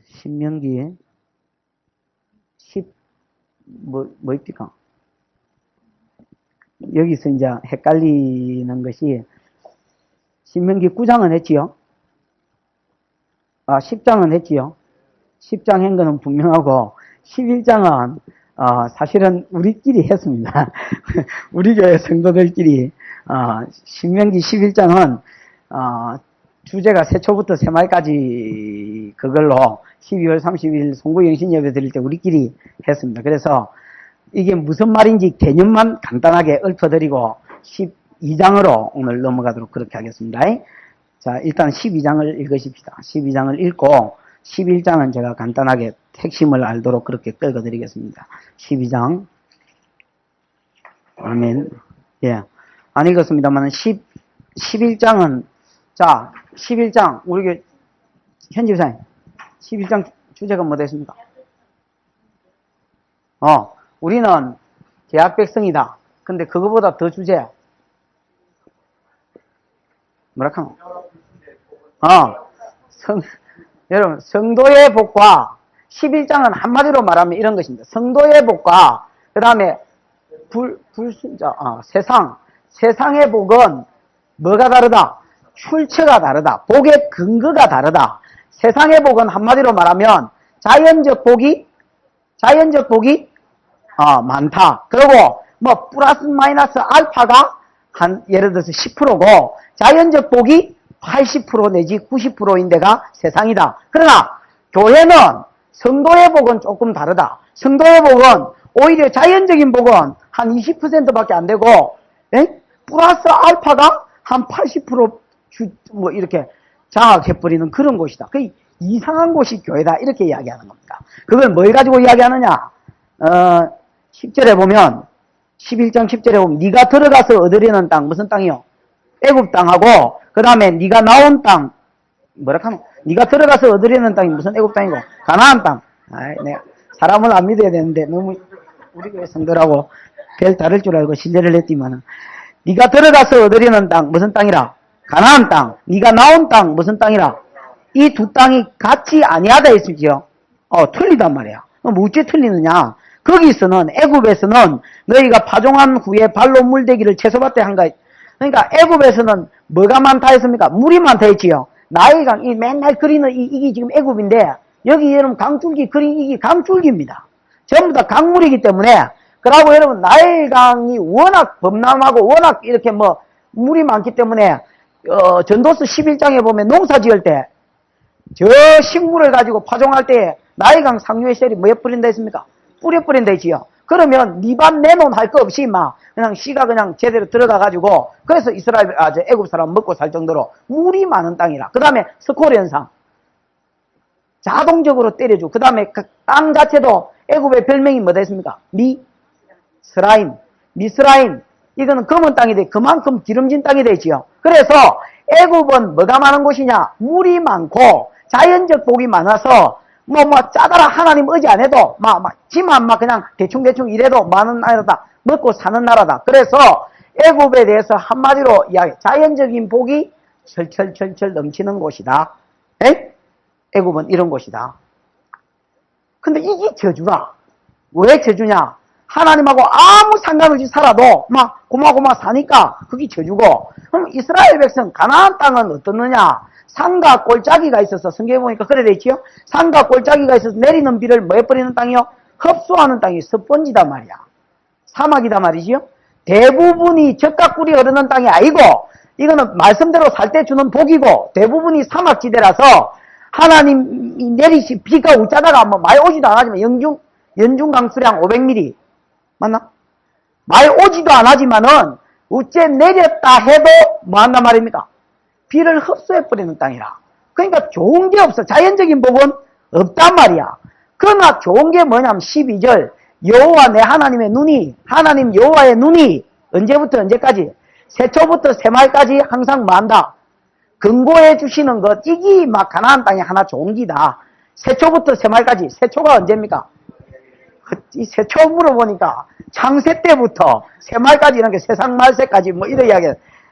신명기 10, 있을까? 여기서 이제 헷갈리는 것이, 신명기 9장은 했지요? 10장은 했지요? 10장 한 거는 분명하고, 11장은, 사실은 우리끼리 했습니다. 우리 교회 성도들끼리, 신명기 11장은, 주제가 세초부터 새말까지 그걸로 12월 30일 송구영신 예배 드릴 때 우리끼리 했습니다. 그래서 이게 무슨 말인지 개념만 간단하게 읊어드리고 12장으로 오늘 넘어가도록 그렇게 하겠습니다. 자, 일단 12장을 읽으십시다. 12장을 읽고 11장은 제가 간단하게 핵심을 알도록 그렇게 끌어드리겠습니다. 12장. 아멘. 예. 안 읽었습니다만 11장은 자, 11장, 우리 현지사님, 11장 주제가 뭐 됐습니까? 우리는 계약 백성이다. 근데 그거보다 더 주제. 뭐라 카노? 여러분, 성도의 복과 11장은 한마디로 말하면 이런 것입니다. 성도의 복과, 그 다음에 불순자, 세상의 복은 뭐가 다르다? 출처가 다르다. 복의 근거가 다르다. 세상의 복은 한마디로 말하면 자연적 복이 많다. 그리고 뭐 플러스 마이너스 알파가 예를 들어서 10%고 자연적 복이 80% 내지 90%인데가 세상이다. 그러나 교회는 성도의 복은 조금 다르다. 성도의 복은 오히려 자연적인 복은 한 20%밖에 안 되고 플러스 알파가 한 80% 이렇게 장악해버리는 그런 곳이다. 그 이상한 곳이 교회다. 이렇게 이야기하는 겁니다. 그걸 뭘 가지고 이야기하느냐? 10절에 보면, 11장 10절에 보면, 네가 들어가서 얻으려는 땅, 무슨 땅이요? 애굽 땅하고, 그 다음에 네가 나온 땅, 네가 들어가서 얻으려는 땅이 무슨 애굽 땅이고? 가나안 땅. 내가 사람을 안 믿어야 되는데, 너무 우리 교회 성도라고 별 다를 줄 알고 신뢰를 했지만은, 네가 들어가서 얻으려는 땅, 무슨 땅이라? 가나안 땅. 네가 나온 땅, 무슨 땅이라? 이 두 땅이 같이 아니하다 했지요. 틀리단 말이야. 뭐 어째 틀리느냐? 거기서는 애굽에서는 너희가 파종한 후에 발로 물대기를 채소밭에 한가. 그러니까 애굽에서는 뭐가 많다 했습니까? 물이 많다 했지요. 나일강 이 맨날 그리는 이게 지금 애굽인데 여기 여러분 강줄기 그린 이게 강줄기입니다. 전부 다 강물이기 때문에 그러고 여러분 나일강이 워낙 범람하고 워낙 이렇게 뭐 물이 많기 때문에 전도서 11장에 보면 농사 지을 때 저 식물을 가지고 파종할 때 나일강 상류의 셀이 뭐에 뿌린다 했습니까? 뿌려 뿌린다 했지요. 그러면 니 밥 내놓은 할 거 없이 막 그냥 씨가 그냥 제대로 들어가 가지고 그래서 애굽 사람 먹고 살 정도로 물이 많은 땅이라. 그 다음에 스콜 현상 자동적으로 때려주고 그 다음에 그 땅 자체도 애굽의 별명이 뭐다 했습니까? 미스라임 이거는 검은 땅이 돼. 그만큼 기름진 땅이 되지요. 그래서 애굽은 뭐가 많은 곳이냐? 물이 많고 자연적 복이 많아서 뭐 짜다라 하나님 의지 안 해도 지만 그냥 대충 이래도 많은 나라다. 먹고 사는 나라다. 그래서 애굽에 대해서 한마디로 이야기 자연적인 복이 철철철철 넘치는 곳이다. 애굽은 이런 곳이다. 근데 이게 저주라. 왜 저주냐? 하나님하고 아무 상관없이 살아도 고마고마 사니까 그게 저주고. 그럼 이스라엘 백성 가나안 땅은 어떻느냐? 산과 골짜기가 있어서 성경에 보니까 그래 돼 있지요. 산과 골짜기가 있어서 내리는 비를 뭐 해버리는 땅이요? 흡수하는 땅이 스펀지다 말이야. 사막이다 말이지요. 대부분이 젖가꿀이 흐르는 땅이 아니고 이거는 말씀대로 살 때 주는 복이고 대부분이 사막지대라서 하나님이 내리시 비가 우짜다가 많이 오지도 않았지만 연중 강수량 500mm 맞나? 많이 오지도 않았지만은 어째 내렸다 해도 뭐 한단 말입니까? 비를 흡수해버리는 땅이라. 그러니까 좋은 게 없어. 자연적인 복은 없단 말이야. 그러나 좋은 게 뭐냐면 12절 여호와 내 하나님 여호와의 눈이 언제부터 언제까지? 세초부터 새말까지 항상 뭐한다? 근고해 주시는 것 이게 가나안 땅이 하나 좋은 기다. 세초부터 새말까지. 세초가 언제입니까? 이 세초 물어보니까 창세 때부터 새말까지 이런 게 세상 말세까지 이런 이야기.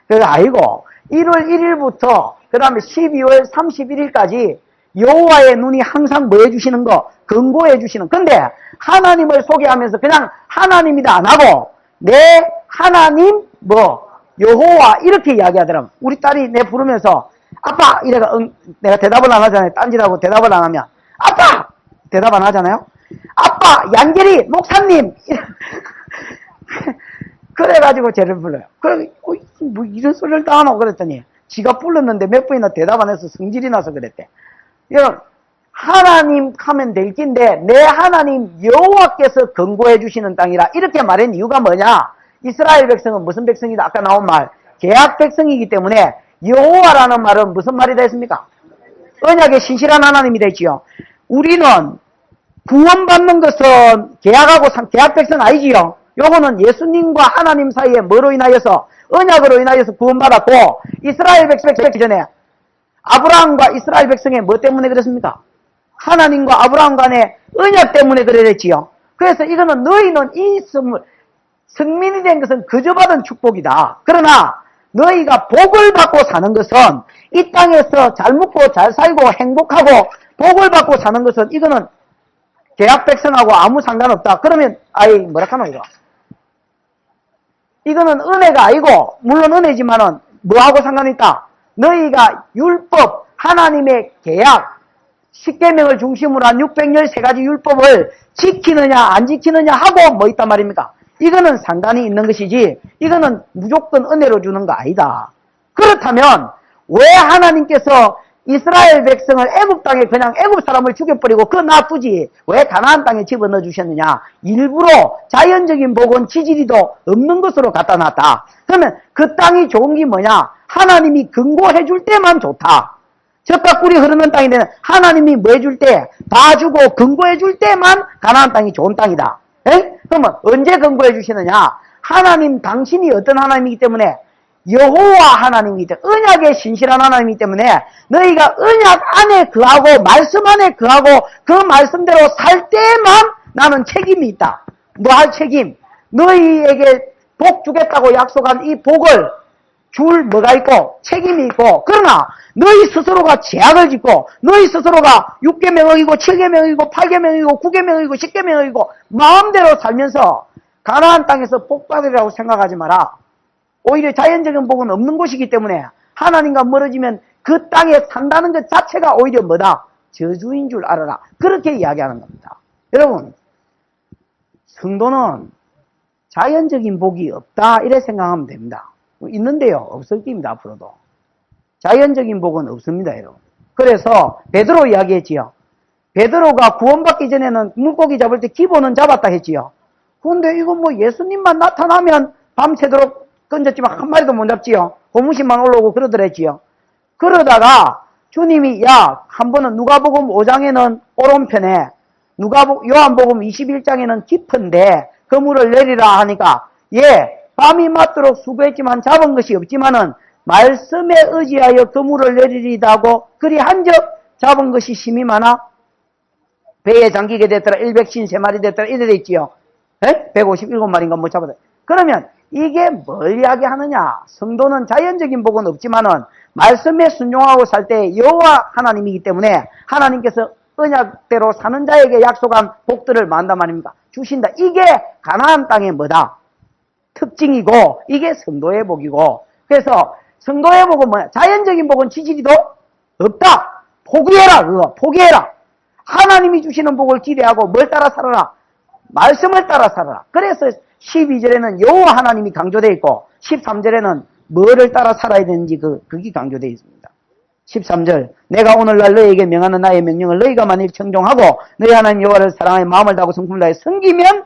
그거 아니고 1월 1일부터 그 다음에 12월 31일까지 여호와의 눈이 항상 뭐 해주시는 거? 경고해 주시는. 근데 하나님을 소개하면서 그냥 하나님이다 안 하고 내 하나님 뭐 여호와 이렇게 이야기하더라고. 우리 딸이 내 부르면서 아빠 이래가 내가 대답을 안 하잖아요. 딴지라고 대답을 안 하면 아빠 대답 안 하잖아요. 아빠 양계리 목사님 그래가지고 쟤를 불러요. 그래 뭐 이런 소리를 다 하노 그랬더니 지가 불렀는데 몇 번이나 대답 안 해서 성질이 나서 그랬대. 여러분 하나님 하면 될 긴데 내 하나님 여호와께서 경고해 주시는 땅이라 이렇게 말한 이유가 뭐냐? 이스라엘 백성은 무슨 백성이다? 아까 나온 말 계약 백성이기 때문에 여호와라는 말은 무슨 말이 됐습니까? 언약의 신실한 하나님이 되지요. 우리는 구원받는 것은 계약하고 계약 백성 아니지요. 요거는 예수님과 하나님 사이에 뭐로 인하여서 언약으로 인하여서 구원받았고 이스라엘 백성 전에 아브라함과 이스라엘 백성의 뭐 때문에 그랬습니까? 하나님과 아브라함 간의 언약 때문에 그랬지요. 그래서 이거는 너희는 이 선물 성민이 된 것은 그저 받은 축복이다. 그러나 너희가 복을 받고 사는 것은 이 땅에서 잘 먹고 잘 살고 행복하고 복을 받고 사는 것은 이거는 계약 백성하고 아무 상관없다. 그러면 아이 뭐라카노 이거. 이거는 은혜가 아니고 물론 은혜지만은 뭐하고 상관이 있다. 너희가 율법 하나님의 계약 10계명을 중심으로 한 613가지 율법을 지키느냐 안 지키느냐 하고 뭐 있단 말입니까? 이거는 상관이 있는 것이지 이거는 무조건 은혜로 주는 거 아니다. 그렇다면 왜 하나님께서 이스라엘 백성을 애굽 땅에 그냥 애굽 사람을 죽여버리고 그거 놔두지 왜 가나안 땅에 집어넣어 주셨느냐? 일부러 자연적인 복은 지지리도 없는 것으로 갖다 놨다. 그러면 그 땅이 좋은 게 뭐냐? 하나님이 근고해 줄 때만 좋다. 젖과 꿀이 흐르는 땅이 되는 하나님이 뭐 해줄 때 봐주고 근고해 줄 때만 가나안 땅이 좋은 땅이다. 에? 그러면 언제 근고해 주시느냐? 하나님 당신이 어떤 하나님이기 때문에 여호와 하나님이기 때문에 언약의 신실한 하나님이기 때문에 너희가 언약 안에 거하고 말씀 안에 거하고 그 말씀대로 살 때만 나는 책임이 있다. 뭐 할 책임? 너희에게 복 주겠다고 약속한 이 복을 줄 뭐가 있고 책임이 있고 그러나 너희 스스로가 제약을 짓고 너희 스스로가 6계명이고 7계명이고 8계명이고 9계명이고 10계명이고 마음대로 살면서 가나안 땅에서 복 받으리라고 생각하지 마라. 오히려 자연적인 복은 없는 곳이기 때문에 하나님과 멀어지면 그 땅에 산다는 것 자체가 오히려 뭐다? 저주인 줄 알아라. 그렇게 이야기하는 겁니다. 여러분 성도는 자연적인 복이 없다 이래 생각하면 됩니다. 있는데요 없을 겁니다. 앞으로도 자연적인 복은 없습니다. 여러분. 그래서 베드로 이야기했지요. 베드로가 구원받기 전에는 물고기 잡을 때 기본은 잡았다 했지요. 그런데 이거 뭐 예수님만 나타나면 밤새도록 건졌지만 한 마리도 못 잡지요. 고무신만 올라오고 그러더랬지요. 그러다가 주님이 야 한 번은 누가복음 5장에는 오른편에 요한복음 21장에는 깊은데 그물을 내리라 하니까 예 밤이 맞도록 수고했지만 잡은 것이 없지만은 말씀에 의지하여 그물을 내리리다 하고 그리 한적 잡은 것이 심이 많아 배에 잠기게 됐더라 153마리 됐더라 이래 됐지요. 157마리인가 못 잡았다. 그러면 이게 뭘 이야기하느냐? 성도는 자연적인 복은 없지만은 말씀에 순종하고 살 때 여호와 하나님이기 때문에 하나님께서 언약대로 사는 자에게 약속한 복들을 만단 말입니까? 주신다. 이게 가나안 땅의 뭐다? 특징이고 이게 성도의 복이고 그래서 성도의 복은 뭐야? 자연적인 복은 지지리도 없다. 포기해라 그거. 포기해라. 하나님이 주시는 복을 기대하고 뭘 따라 살아라? 말씀을 따라 살아라. 그래서 12절에는 여호와 하나님이 강조되어 있고 13절에는 뭐를 따라 살아야 되는지 그게 강조되어 있습니다. 13절 내가 오늘날 너희에게 명하는 나의 명령을 너희가 만일 청종하고 너희 하나님 여호와를 사랑하여 마음을 다하고 성품을 다해 섬기면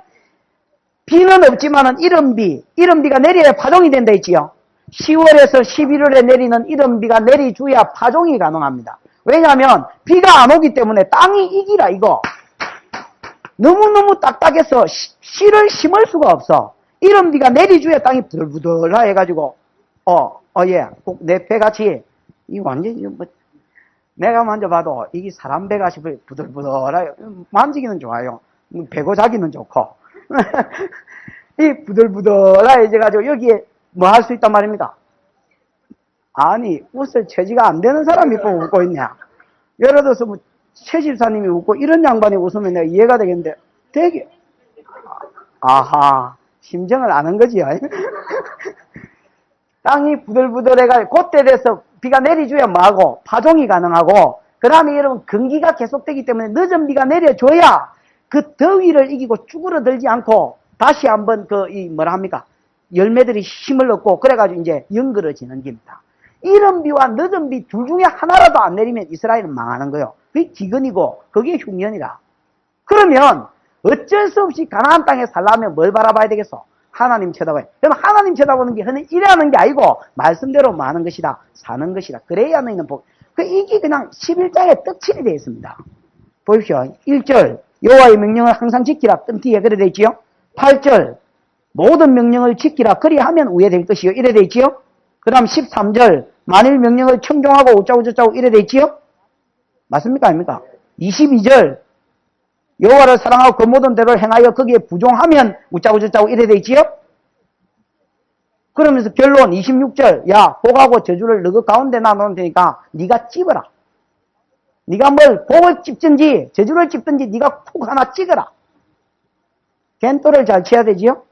비는 없지만은 이른비가 내려야 파종이 된다 했지요. 10월에서 11월에 내리는 이른비가 내리줘야 파종이 가능합니다. 왜냐하면 비가 안 오기 때문에 땅이 이기라 이거. 너무너무 딱딱해서 씨를 심을 수가 없어. 이른비가 내리줘야 땅이 부들부들하 해가지고 예, 꼭 내 배같이 이 완전히 뭐 내가 만져봐도 이게 사람 배같이 부들부들하요. 만지기는 좋아요. 배고 자기는 좋고 이 부들부들해져가지고 여기에 뭐 할 수 있단 말입니까? 아니 웃을 처지가 안 되는 사람이 꼭 웃고 있냐? 예를 들어서 뭐 최 집사님이 웃고 이런 양반이 웃으면 내가 이해가 되겠는데 되게 아하 심정을 아는 거지요. 땅이 부들부들해가 그때 돼서 비가 내려줘야 뭐하고 파종이 가능하고 그 다음에 여러분 건기가 계속되기 때문에 늦은 비가 내려줘야 그 더위를 이기고 쭈그러들지 않고 다시 한번 뭐라 합니까 열매들이 힘을 얻고 그래가지고 이제 연그러지는 겁니다. 이른 비와 늦은 비 둘 중에 하나라도 안 내리면 이스라엘은 망하는 거예요. 그게 기근이고 그게 흉년이라. 그러면 어쩔 수 없이 가나안 땅에 살려면 뭘 바라봐야 되겠어? 하나님 쳐다봐야. 그럼 하나님 쳐다보는 게 이래하는 게 아니고 말씀대로 뭐 하는 것이다. 사는 것이다. 그래야 너희는 복. 이게 그냥 11장에 떡칠이 되어 있습니다. 보십시오. 1절 여호와의 명령을 항상 지키라. 뜸 뒤에 그래 되어 있지요. 8절 모든 명령을 지키라. 그리하면 우회될 것이요. 이래 되어 있지요. 그 다음 13절 만일 명령을 청종하고 어쩌고 저쩌고 이래 되어 있지요. 맞습니까? 아닙니까? 22절 여호와를 사랑하고 그 모든 대로를 행하여 거기에 부종하면 웃자고 저자고 이래 돼 있지요? 그러면서 결론 26절 야 복하고 저주를 너그 가운데 놔놓을 테니까 네가 찝어라. 네가 뭘 복을 찝든지 저주를 찝든지 네가 푹 하나 찍어라. 겐토를 잘 쳐야 되지요?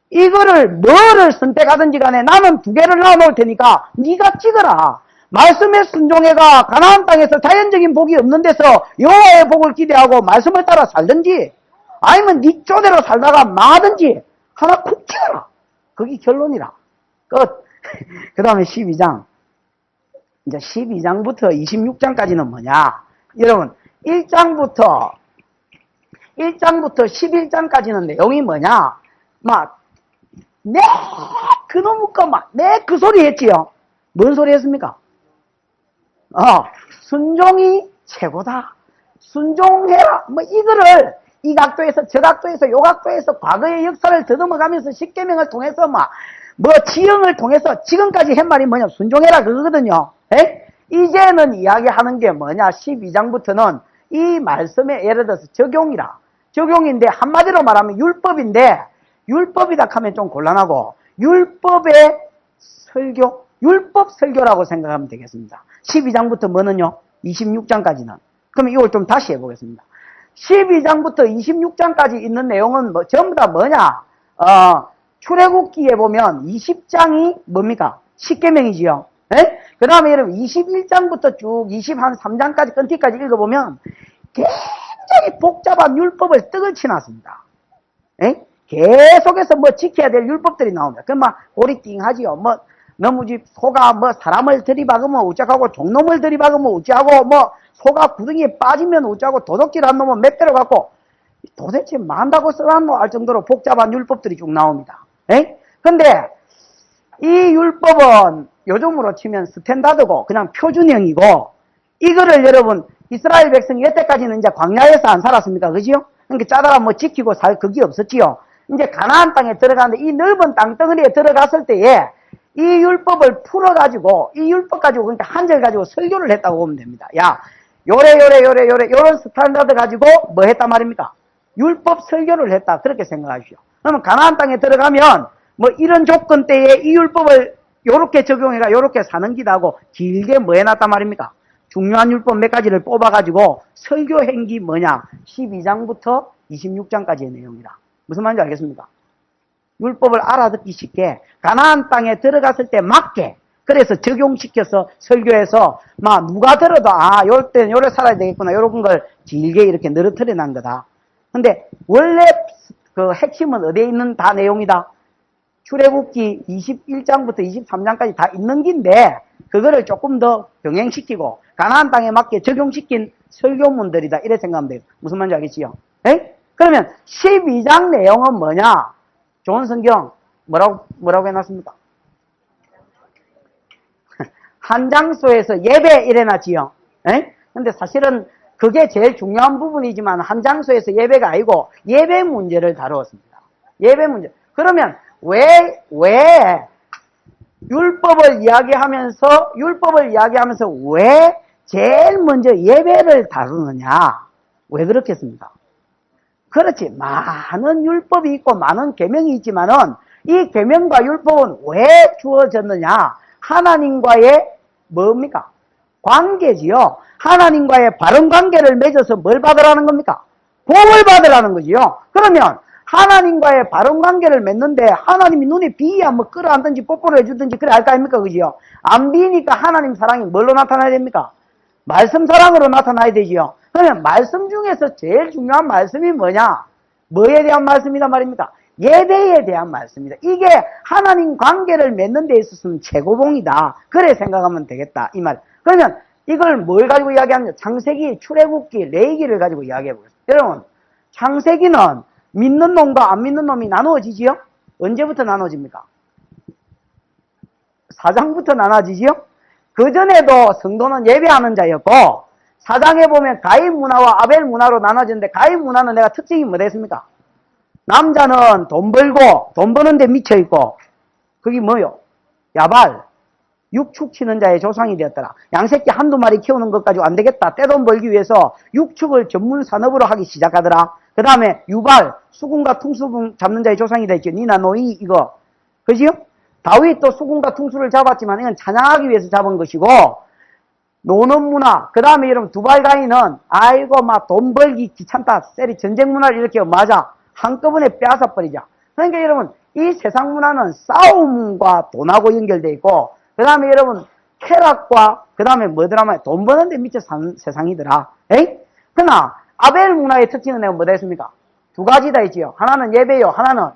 이거를 뭐를 선택하든지 간에 나는 두 개를 놔놓을 테니까 네가 찍어라. 말씀에 순종해가 가나안 땅에서 자연적인 복이 없는 데서 여호와의 복을 기대하고 말씀을 따라 살든지 아니면 네 쪼대로 살다가 망하든지 하나 쿡 찍어라. 그게 결론이라. 끝. 그 다음에 12장. 이제 12장부터 26장까지는 뭐냐. 여러분 1장부터 11장까지는 내용이 뭐냐. 그놈의 거 그 소리 했지요. 뭔 소리 했습니까? 순종이 최고다. 순종해라. 이거를 이 각도에서 저 각도에서 요 각도에서 과거의 역사를 더듬어가면서 십계명을 통해서 지형을 통해서 지금까지 한 말이 뭐냐. 순종해라 그거거든요. 이제는 이야기하는 게 뭐냐. 12장부터는 이 말씀에 예를 들어서 적용이라. 적용인데 한마디로 말하면 율법인데 율법이다 하면 좀 곤란하고 율법의 설교, 율법 설교라고 생각하면 되겠습니다. 12장부터 뭐는요? 26장까지는. 그러면 이걸 좀 다시 해보겠습니다. 12장부터 26장까지 있는 내용은 전부 다 뭐냐? 출애굽기에 보면 20장이 뭡니까? 십계명이지요. 그 다음에 여러분 21장부터 쭉 23장까지 끝까지 읽어보면 굉장히 복잡한 율법을 떡을 치놨습니다. 계속해서 지켜야 될 율법들이 나옵니다. 그럼 고리띵하지요. 너무 집 소가 사람을 들이박으면 우짜하고 종놈을 들이박으면 우짜하고 소가 구덩이에 빠지면 우짜하고 도둑질 한 놈은 몇 대로 갖고 도대체 만다고 써놨노 할 정도로 복잡한 율법들이 쭉 나옵니다. 근데 이 율법은 요즘으로 치면 스탠다드고 그냥 표준형이고 이거를 여러분 이스라엘 백성이 여태까지는 이제 광야에서 안 살았습니까? 그지요? 그러니까 짜다가 지키고 살 그게 없었지요. 이제 가나안 땅에 들어가는데 이 넓은 땅덩어리에 들어갔을 때에 이 율법을 풀어가지고 이 율법 가지고 그러니까 한 절 가지고 설교를 했다고 보면 됩니다. 야 요래 요런 스탠다드 가지고 뭐 했단 말입니까? 율법 설교를 했다. 그렇게 생각하십시오. 그러면 가나안 땅에 들어가면 이런 조건 때에 이 율법을 요렇게 적용해가 요렇게 사는 기다 하고 길게 뭐 해놨단 말입니까? 중요한 율법 몇 가지를 뽑아가지고 설교 행기 뭐냐? 12장부터 26장까지의 내용이다. 무슨 말인지 알겠습니까? 율법을 알아듣기 쉽게 가나안 땅에 들어갔을 때 맞게 그래서 적용시켜서 설교해서 누가 들어도 요럴 때는 요래 살아야 되겠구나 요런 걸 길게 이렇게 늘어뜨려 난 거다. 근데 원래 그 핵심은 어디에 있는 다 내용이다. 출애굽기 21장부터 23장까지 다 있는 긴데 그거를 조금 더 병행시키고 가나안 땅에 맞게 적용시킨 설교문들이다. 이래 생각하면 돼요. 무슨 말인지 알겠지요? 그러면 12장 내용은 뭐냐? 좋은 성경 뭐라고 해놨습니까? 한 장소에서 예배 이래놨지요. 근데 사실은 그게 제일 중요한 부분이지만 한 장소에서 예배가 아니고 예배 문제를 다루었습니다. 예배 문제. 그러면 왜 율법을 이야기하면서 왜 제일 먼저 예배를 다루느냐? 왜 그렇겠습니까? 그렇지. 많은 율법이 있고 많은 계명이 있지만은 이 계명과 율법은 왜 주어졌느냐? 하나님과의 뭡니까? 관계지요. 하나님과의 바른 관계를 맺어서 뭘 받으라는 겁니까? 복을 받으라는 거지요. 그러면 하나님과의 바른 관계를 맺는데 하나님이 눈에 비야 뭐 끌어안든지 뽀뽀를 해주든지 그래 할 거 아닙니까? 그지요? 안 비니까 하나님 사랑이 뭘로 나타나야 됩니까? 말씀 사랑으로 나타나야 되지요. 그러면 말씀 중에서 제일 중요한 말씀이 뭐냐? 뭐에 대한 말씀이란 말입니까? 예배에 대한 말씀이다. 이게 하나님 관계를 맺는 데 있어서는 최고봉이다. 그래 생각하면 되겠다. 이 말. 그러면 이걸 뭘 가지고 이야기하느냐? 창세기, 출애굽기, 레위기를 가지고 이야기해 보겠습니다. 여러분, 창세기는 믿는 놈과 안 믿는 놈이 나누어지지요? 언제부터 나누어집니까? 4장부터 나눠지지요? 그전에도 성도는 예배하는 자였고 4장에 보면 가인 문화와 아벨 문화로 나눠지는데 가인 문화는 내가 특징이 뭐 됐습니까? 남자는 돈 벌고 돈 버는 데 미쳐있고 그게 뭐요? 야발, 육축 치는 자의 조상이 되었더라. 양새끼 한두 마리 키우는 것 가지고 안 되겠다. 떼돈 벌기 위해서 육축을 전문 산업으로 하기 시작하더라. 그 다음에 유발, 수군과 퉁수 잡는 자의 조상이 되었죠. 니나 노이 이거. 그지요? 다윗도 수군과 퉁수를 잡았지만 이건 찬양하기 위해서 잡은 것이고 노는 문화, 그 다음에 여러분 두발 가인은 아이고 막 돈 벌기 귀찮다. 셀이 전쟁 문화를 이렇게 맞아. 한꺼번에 빼앗아 버리자. 그러니까 여러분 이 세상 문화는 싸움과 돈하고 연결되어 있고 그 다음에 여러분 쾌락과 그 다음에 뭐더라 돈 버는데 미쳐 사는 세상이더라. 에이? 그러나 아벨 문화의 특징은 내가 뭐다 했습니까? 두 가지다 했지요. 하나는 예배요. 하나는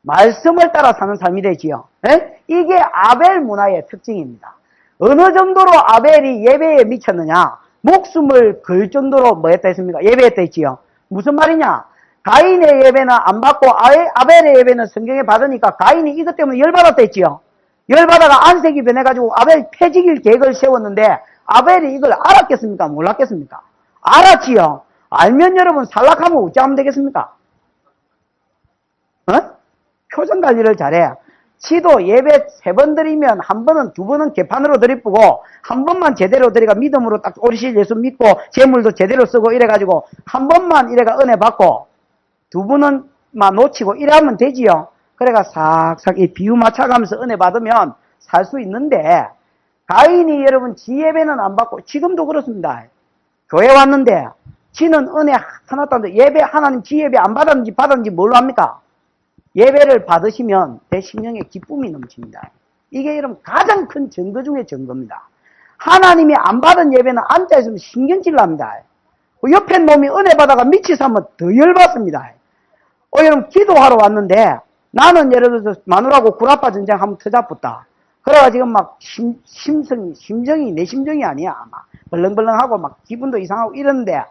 말씀을 따라 사는 삶이 되지요. 에? 이게 아벨 문화의 특징입니다. 어느 정도로 아벨이 예배에 미쳤느냐? 목숨을 걸 정도로 뭐 했다 했습니까? 예배했다 했지요. 무슨 말이냐? 가인의 예배는 안 받고 아벨의 예배는 성경에 받으니까 가인이 이것 때문에 열받았다 했지요. 열받아가 안색이 변해가지고 아벨 폐지길 계획을 세웠는데 아벨이 이걸 알았겠습니까? 몰랐겠습니까? 알았지요. 알면 여러분 살락하면 어찌하면 되겠습니까? 어? 표정 관리를 잘해. 지도 예배 3번 드리면 한 번은 2번은 개판으로 드리고 한 번만 제대로 드리가 믿음으로 딱 오리실 예수 믿고 재물도 제대로 쓰고 이래가지고 한 번만 이래가 은혜 받고 2번은 막 놓치고 이래하면 되지요. 그래가 싹싹 이 비유 맞춰가면서 은혜 받으면 살 수 있는데 가인이 여러분 지 예배는 안 받고 지금도 그렇습니다. 교회 왔는데 지는 은혜 하나 따는데 예배 하나님 지 예배 안 받았는지 받았는지 뭘로 합니까? 예배를 받으시면 내 심령에 기쁨이 넘칩니다. 이게 여러분 가장 큰 증거 중에 증거입니다. 하나님이 안 받은 예배는 앉아있으면 신경질 납니다. 옆에 놈이 은혜 받아가 미치서 하면 더 열받습니다. 여러분 기도하러 왔는데 나는 예를 들어서 마누라하고 구라파 전쟁 한번 터잡았다. 그래가 지금 막 심정이 내 심정이 아니야. 막 벌렁벌렁하고 막 기분도 이상하고 이러는데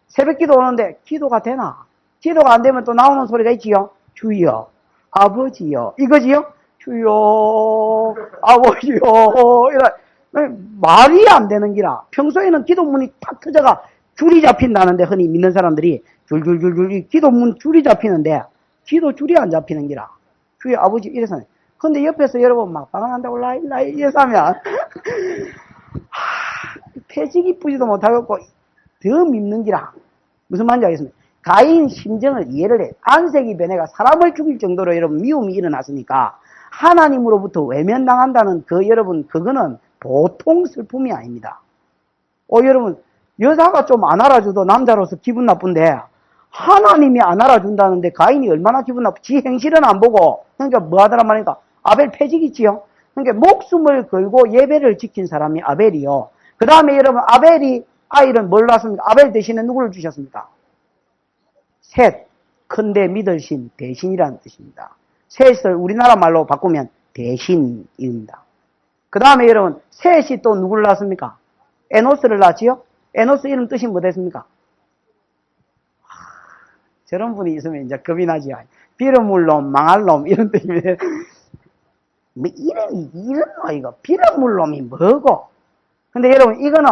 새벽 기도 오는데 기도가 되나? 기도가 안 되면 또 나오는 소리가 있지요. 주여, 아버지요. 이거지요? 주여, 아버지요. 이래. 말이 안 되는 기라. 평소에는 기도문이 탁 터져가 줄이 잡힌다는데 흔히 믿는 사람들이 줄줄줄줄 기도문 줄이 잡히는데 기도 줄이 안 잡히는 기라. 주여, 아버지 이래서. 근데 옆에서 여러분 막 방황한다고 라이 이래서 하면 폐지기 뿌지도 못하겠고 더 밉는 기라. 무슨 말인지 알겠습니까? 가인 심정을 이해를 해. 안색이 변해가 사람을 죽일 정도로 여러분 미움이 일어났으니까 하나님으로부터 외면당한다는 그 여러분 그거는 보통 슬픔이 아닙니다. 여러분 여자가 좀 안 알아줘도 남자로서 기분 나쁜데 하나님이 안 알아준다는데 가인이 얼마나 기분 나쁘? 지 행실은 안 보고 그러니까 뭐 하더란 말입니까? 아벨 패직이지요. 그러니까 목숨을 걸고 예배를 지킨 사람이 아벨이요. 그 다음에 여러분 아벨이 아이를 뭘 낳았습니까? 아벨 대신에 누구를 주셨습니까? 셋, 큰데 믿을 신, 대신이라는 뜻입니다. 셋을 우리나라 말로 바꾸면 대신입니다. 그 다음에 여러분, 셋이 또 누구를 낳았습니까? 에노스를 낳았지요? 에노스 이름 뜻이 뭐 됐습니까? 저런 분이 있으면 이제 겁이 나지요. 비름물 놈, 망할 놈, 이런 뜻입니다. 뭐 이름이, 이런 거, 이거. 비름물 놈이 뭐고? 근데 여러분, 이거는,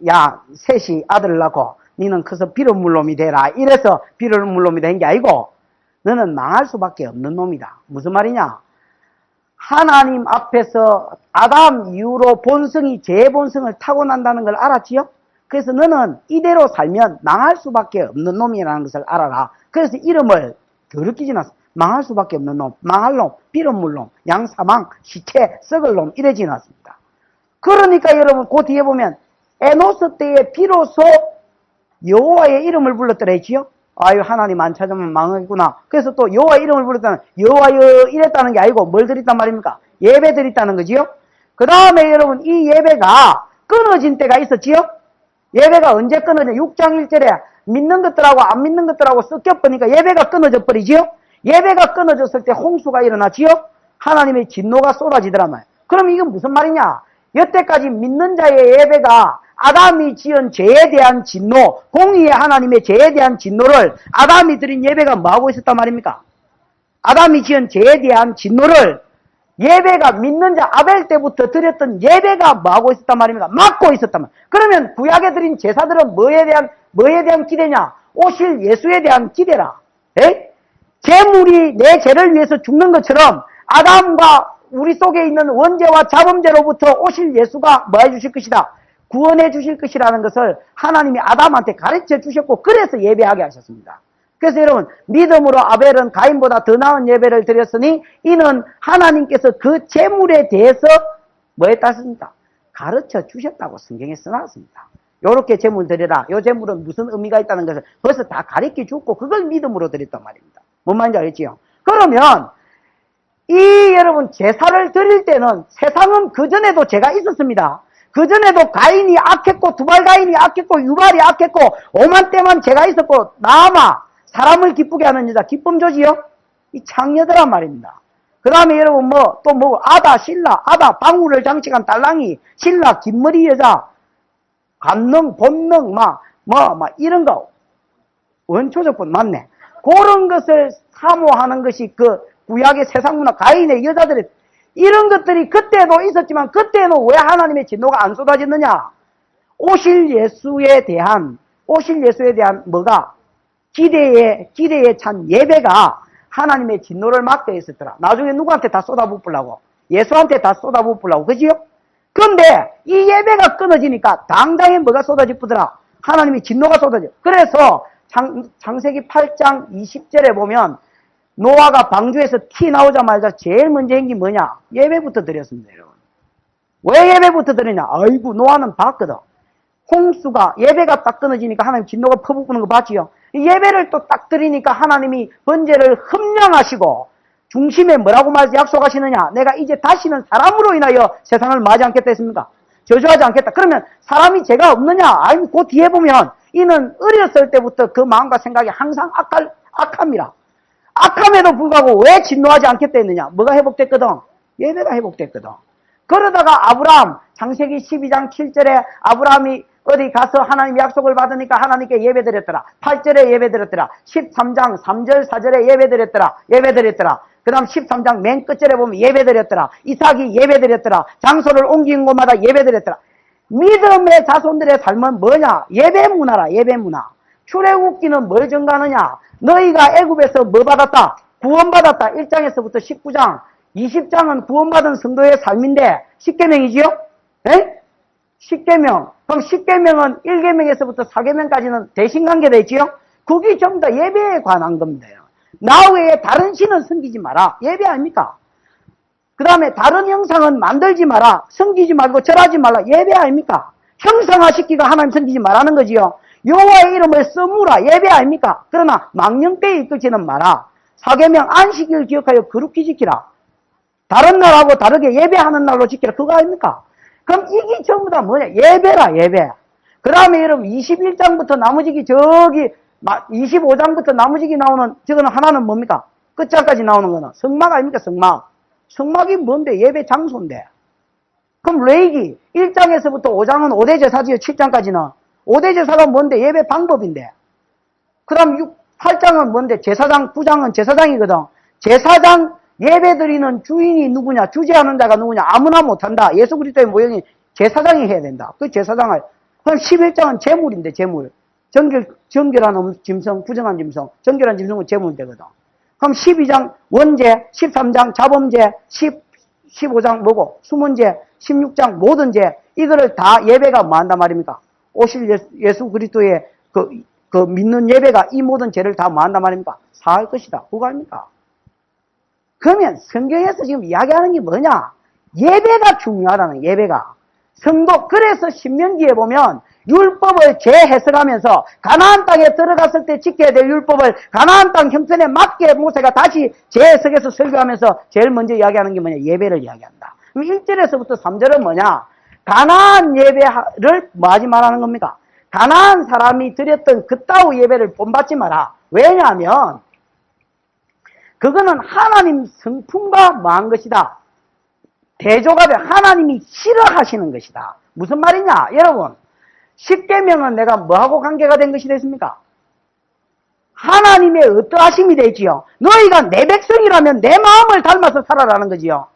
야, 셋이 아들을 낳고, 너는 커서 비름물놈이 되라. 이래서 비름물놈이 된 게 아니고 너는 망할 수밖에 없는 놈이다. 무슨 말이냐? 하나님 앞에서 아담 이후로 본성이 제 본성을 타고난다는 걸 알았지요? 그래서 너는 이대로 살면 망할 수밖에 없는 놈이라는 것을 알아라. 그래서 이름을 더럽게 지났어. 망할 수밖에 없는 놈, 망할 놈, 비름물놈, 양사망, 시체, 썩을 놈 이래 지났습니다. 그러니까 여러분 그 뒤에 보면 에노스 때에 비로소 여호와의 이름을 불렀더라 했지요. 아유, 하나님 안 찾으면 망하겠구나. 그래서 또 여호와 이름을 불렀다는, 여호와여 이랬다는 게 아니고 뭘 드렸단 말입니까? 예배 드렸다는 거지요. 그 다음에 여러분, 이 예배가 끊어진 때가 있었지요. 예배가 언제 끊어져? 6장 1절에 믿는 것들하고 안 믿는 것들하고 섞여버리니까 예배가 끊어져 버리지요. 예배가 끊어졌을 때 홍수가 일어나지요. 하나님의 진노가 쏟아지더란 말이에요. 그럼 이건 무슨 말이냐? 여태까지 믿는 자의 예배가 아담이 지은 죄에 대한 진노, 공의의 하나님의 죄에 대한 진노를 아담이 드린 예배가 뭐하고 있었단 말입니까? 아담이 지은 죄에 대한 진노를 예배가 믿는 자 아벨 때부터 드렸던 예배가 뭐하고 있었단 말입니까? 막고 있었단 말이에요. 그러면 구약에 드린 제사들은 뭐에 대한 기대냐? 오실 예수에 대한 기대라. 에? 제물이 내 죄를 위해서 죽는 것처럼 아담과 우리 속에 있는 원죄와 자범죄로부터 오실 예수가 뭐 해주실 것이다? 구원해 주실 것이라는 것을 하나님이 아담한테 가르쳐 주셨고, 그래서 예배하게 하셨습니다. 그래서 여러분, 믿음으로 아벨은 가인보다 더 나은 예배를 드렸으니 이는 하나님께서 그 제물에 대해서 뭐 했다습니까? 가르쳐 주셨다고 성경에 써놨습니다. 요렇게 제물 드려라. 요 제물은 무슨 의미가 있다는 것을 벌써 다 가르쳐 줬고, 그걸 믿음으로 드렸단 말입니다. 뭔 말인지 알겠지요? 그러면 이 여러분 제사를 드릴 때는 세상은 그전에도 죄가 있었습니다. 그전에도 가인이 악했고, 두발 가인이 악했고, 유발이 악했고, 오만 때만 죄가 있었고, 나아마 사람을 기쁘게 하는 여자 기쁨조지요? 이 창녀들란 말입니다. 그 다음에 여러분 아다, 신라, 아다, 방울을 장식한 딸랑이, 신라, 긴머리 여자, 관능, 본능, 이런 거, 원초적분 맞네. 그런 것을 사모하는 것이 그 구약의 세상 문화, 가인의 여자들의 이런 것들이 그때도 있었지만, 그때는 왜 하나님의 진노가 안 쏟아졌느냐? 오실 예수에 대한 뭐가? 기대에 찬 예배가 하나님의 진노를 막게 했었더라. 나중에 누구한테 다 쏟아부으려고? 예수한테 다 쏟아부으려고. 그지요? 그런데 이 예배가 끊어지니까 당장에 뭐가 쏟아지더라? 하나님의 진노가 쏟아져. 그래서 창세기 8장 20절에 보면 노아가 방주에서 나오자마자 제일 먼저 한 게 뭐냐? 예배부터 드렸습니다, 여러분. 왜 예배부터 드리냐? 아이고, 노아는 봤거든. 홍수가, 예배가 딱 끊어지니까 하나님 진노가 퍼붓는 거 봤지요? 예배를 또 딱 드리니까 하나님이 번제를 흠량하시고, 중심에 뭐라고 약속하시느냐? 내가 이제 다시는 사람으로 인하여 세상을 맞이 않겠다 했습니까? 저주하지 않겠다. 그러면 사람이 죄가 없느냐? 아니, 그 뒤에 보면 이는 어렸을 때부터 그 마음과 생각이 항상 악함이라. 악함에도 불구하고 왜 진노하지 않겠다 했느냐? 뭐가 회복됐거든? 예배가 회복됐거든. 그러다가 아브라함, 창세기 12장 7절에 아브라함이 어디 가서 하나님 약속을 받으니까 하나님께 예배드렸더라. 8절에 예배드렸더라. 13장 3절 4절에 예배드렸더라. 그 다음 13장 맨 끝절에 보면 예배드렸더라. 이삭이 예배드렸더라. 장소를 옮긴 곳마다 예배드렸더라. 믿음의 자손들의 삶은 뭐냐? 예배 문화라, 예배 문화. 출애굽기는 뭘 증가하느냐? 너희가 애굽에서 뭐 받았다? 구원받았다. 1장에서부터 19장, 20장은 구원받은 성도의 삶인데 10계명이지요? 에? 10계명. 그럼 10계명은 1계명에서부터 4계명까지는 대신관계 되지요? 그게 전부 다 예배에 관한 겁니다. 나 외에 다른 신은 섬기지 마라. 예배 아닙니까? 그 다음에 다른 형상은 만들지 마라. 섬기지 말고 절하지 말라. 예배 아닙니까? 형상화시키고 하나님 섬기지 말라는 거지요. 여호와의 이름을 써무라. 예배 아닙니까? 그러나 망령되이 이끌지는 마라. 4계명 안식일 기억하여 거룩히 지키라. 다른 날하고 다르게 예배하는 날로 지키라. 그거 아닙니까? 그럼 이게 전부 다 뭐냐? 예배라, 예배. 그 다음에 여러분 21장부터 나머지기 25장부터 나머지기 나오는 저거는 하나는 뭡니까? 끝장까지 나오는 거는 성막 아닙니까? 성막. 성막이 뭔데? 예배 장소인데. 그럼 레위기 1장에서부터 5장은 5대 제사지요. 7장까지는 5대 제사가 뭔데? 예배 방법인데. 그 다음 8장은 뭔데? 제사장, 9장은 제사장이거든. 제사장 예배 드리는 주인이 누구냐? 주재하는 자가 누구냐? 아무나 못한다. 예수 그리스도의 모형이 제사장이 해야 된다. 그 제사장을. 그럼 11장은 제물인데, 제물. 정결한 짐승, 부정한 짐승. 정결한 짐승은 제물 되거든. 그럼 12장 원죄, 13장 자범죄, 15장 뭐고? 수문죄, 16장 모든 죄. 이거를 다 예배가 뭐 한단 말입니까? 오실 예수 그리스도의 그 믿는 예배가 이 모든 죄를 다 뭐 한단 말입니까? 사할 것이다. 그거 아닙니까? 그러면 성경에서 지금 이야기하는 게 뭐냐? 예배가 중요하다는, 예배가. 그래서 신명기에 보면 율법을 재해석하면서 가나안 땅에 들어갔을 때 지켜야 될 율법을 가나안 땅 형편에 맞게 모세가 다시 재해석해서 설교하면서 제일 먼저 이야기하는 게 뭐냐? 예배를 이야기한다. 그럼 1절에서부터 3절은 뭐냐? 가나안 예배를 뭐하지 말라는 겁니까? 가나안 사람이 드렸던 그따위 예배를 본받지 마라. 왜냐하면 그거는 하나님 성품과 뭐한 것이다? 대조가 하나님이 싫어하시는 것이다. 무슨 말이냐? 여러분, 십계명은 내가 뭐하고 관계가 된 것이 됐습니까? 하나님의 어떠하심이 되지요. 너희가 내 백성이라면 내 마음을 닮아서 살아라는 거지요.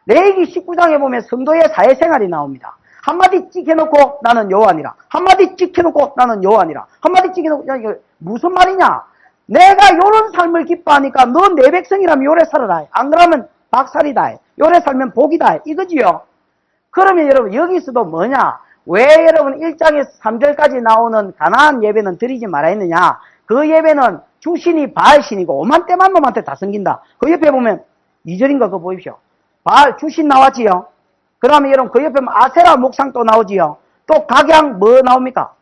레위기 19장에 보면 성도의 사회생활이 나옵니다. 한마디 찍혀놓고 나는 여호와니라. 한마디 찍혀놓고 나는 여호와니라. 한마디 찍혀놓고, 야, 이거 무슨 말이냐? 내가 요런 삶을 기뻐하니까 너 내 백성이라면 요래 살아라. 안 그러면 박살이다. 요래 살면 복이다. 이거지요. 그러면 여러분 여기서도 뭐냐? 왜 여러분 1장에서 3절까지 나오는 가나안 예배는 드리지 말아 했느냐? 그 예배는 주신이 바알신이고 오만때만 놈한테 다 섬긴다. 그 옆에 보면 2절인가 그거 보십시오. 바알 주신 나왔지요. 그 다음에 여러분 그 옆에 아세라 목상 또 나오지요. 또 각양 뭐 나옵니까?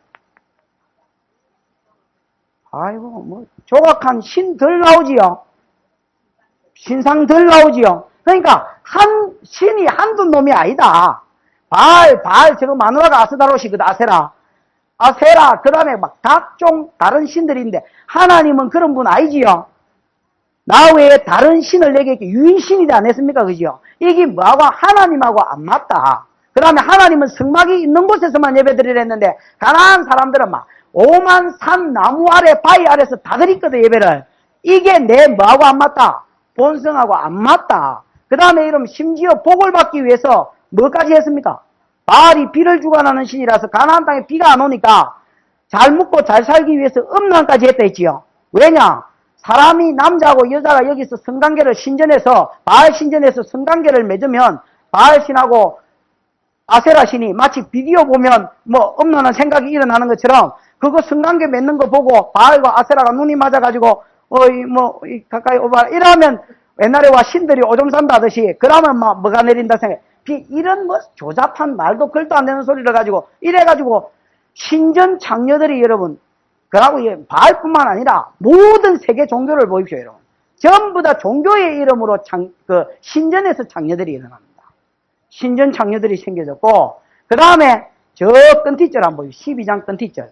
아이고 뭐 조각한 신들 나오지요. 신상 들 나오지요. 그러니까 한 신이 한두 놈이 아니다. 바알 저거 마누라가 아스다롯이거든. 아세라 그 다음에 막 각종 다른 신들인데 하나님은 그런 분 아니지요. 나 외에 다른 신을 내게 유인신이지 않았습니까? 그죠? 이게 뭐하고 하나님하고 안 맞다. 그 다음에 하나님은 성막이 있는 곳에서만 예배드리려 했는데 가나안 사람들은 막 오만 산 나무 아래 바위 아래서 다 드리거든 예배를. 이게 내 뭐하고 안 맞다? 본성하고 안 맞다. 그 다음에 이러면 심지어 복을 받기 위해서 뭐까지 했습니까? 바알이 비를 주관하는 신이라서 가나안 땅에 비가 안 오니까 잘 먹고 잘 살기 위해서 음란까지 했다 했지요. 왜냐? 사람이 남자하고 여자가 여기서 성관계를 신전에서 바알 신전에서 성관계를 맺으면 바알 신하고 아세라 신이 마치 비디오 보면 뭐 음란한 생각이 일어나는 것처럼 그거 성관계 맺는 거 보고 바알과 아세라가 눈이 맞아가지고 가까이 오봐 이러면 옛날에 와 신들이 오줌 산다 하듯이 그러면 막 뭐가 내린다 생각해. 이런 뭐 조잡한 말도 글도 안 되는 소리를 가지고 이래가지고 신전 장녀들이 여러분 그러고 바알뿐만 아니라 모든 세계 종교를 보십시오 여러분. 전부 다 종교의 이름으로 신전에서 장녀들이 일어납니다. 신전 장녀들이 생겨졌고 그 다음에 저 끈티절 한번 보십시오. 12장 끈티절.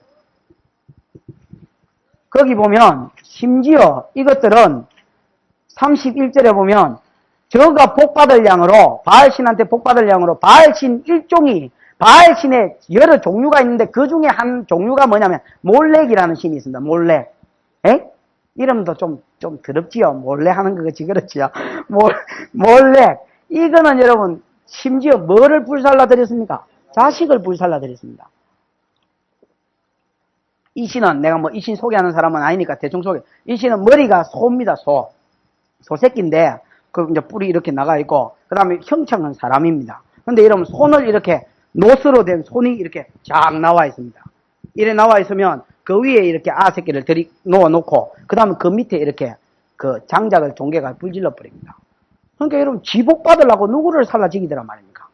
거기 보면 심지어 이것들은 31절에 보면 저가 복받을 양으로 바알신한테 복받을 양으로 바알신 일종이 바알신의 여러 종류가 있는데 그 중에 한 종류가 뭐냐면 몰렉이라는 신이 있습니다. 몰렉. 에? 이름도 좀 더럽지요. 몰래 하는 거 그렇지 그렇지요. 몰렉. 이거는 여러분 심지어 뭐를 불살라 드렸습니까? 자식을 불살라 드렸습니다. 이 신은 내가 뭐 이 신 소개하는 사람은 아니니까 대충 소개. 이 신은 머리가 소입니다. 소 새끼인데 그 이제 뿔이 이렇게 나가 있고 그 다음에 형체는 사람입니다. 근데 이러면 손을 이렇게 노스로 된 손이 이렇게 쫙 나와 있습니다. 이래 나와 있으면 그 위에 이렇게 새끼를 놓아 놓고 그 다음에 그 밑에 이렇게 그 장작을 종개가 불질러 버립니다. 그러니까 여러분 지복 받으려고 누구를 살라 지기더란 말입니까?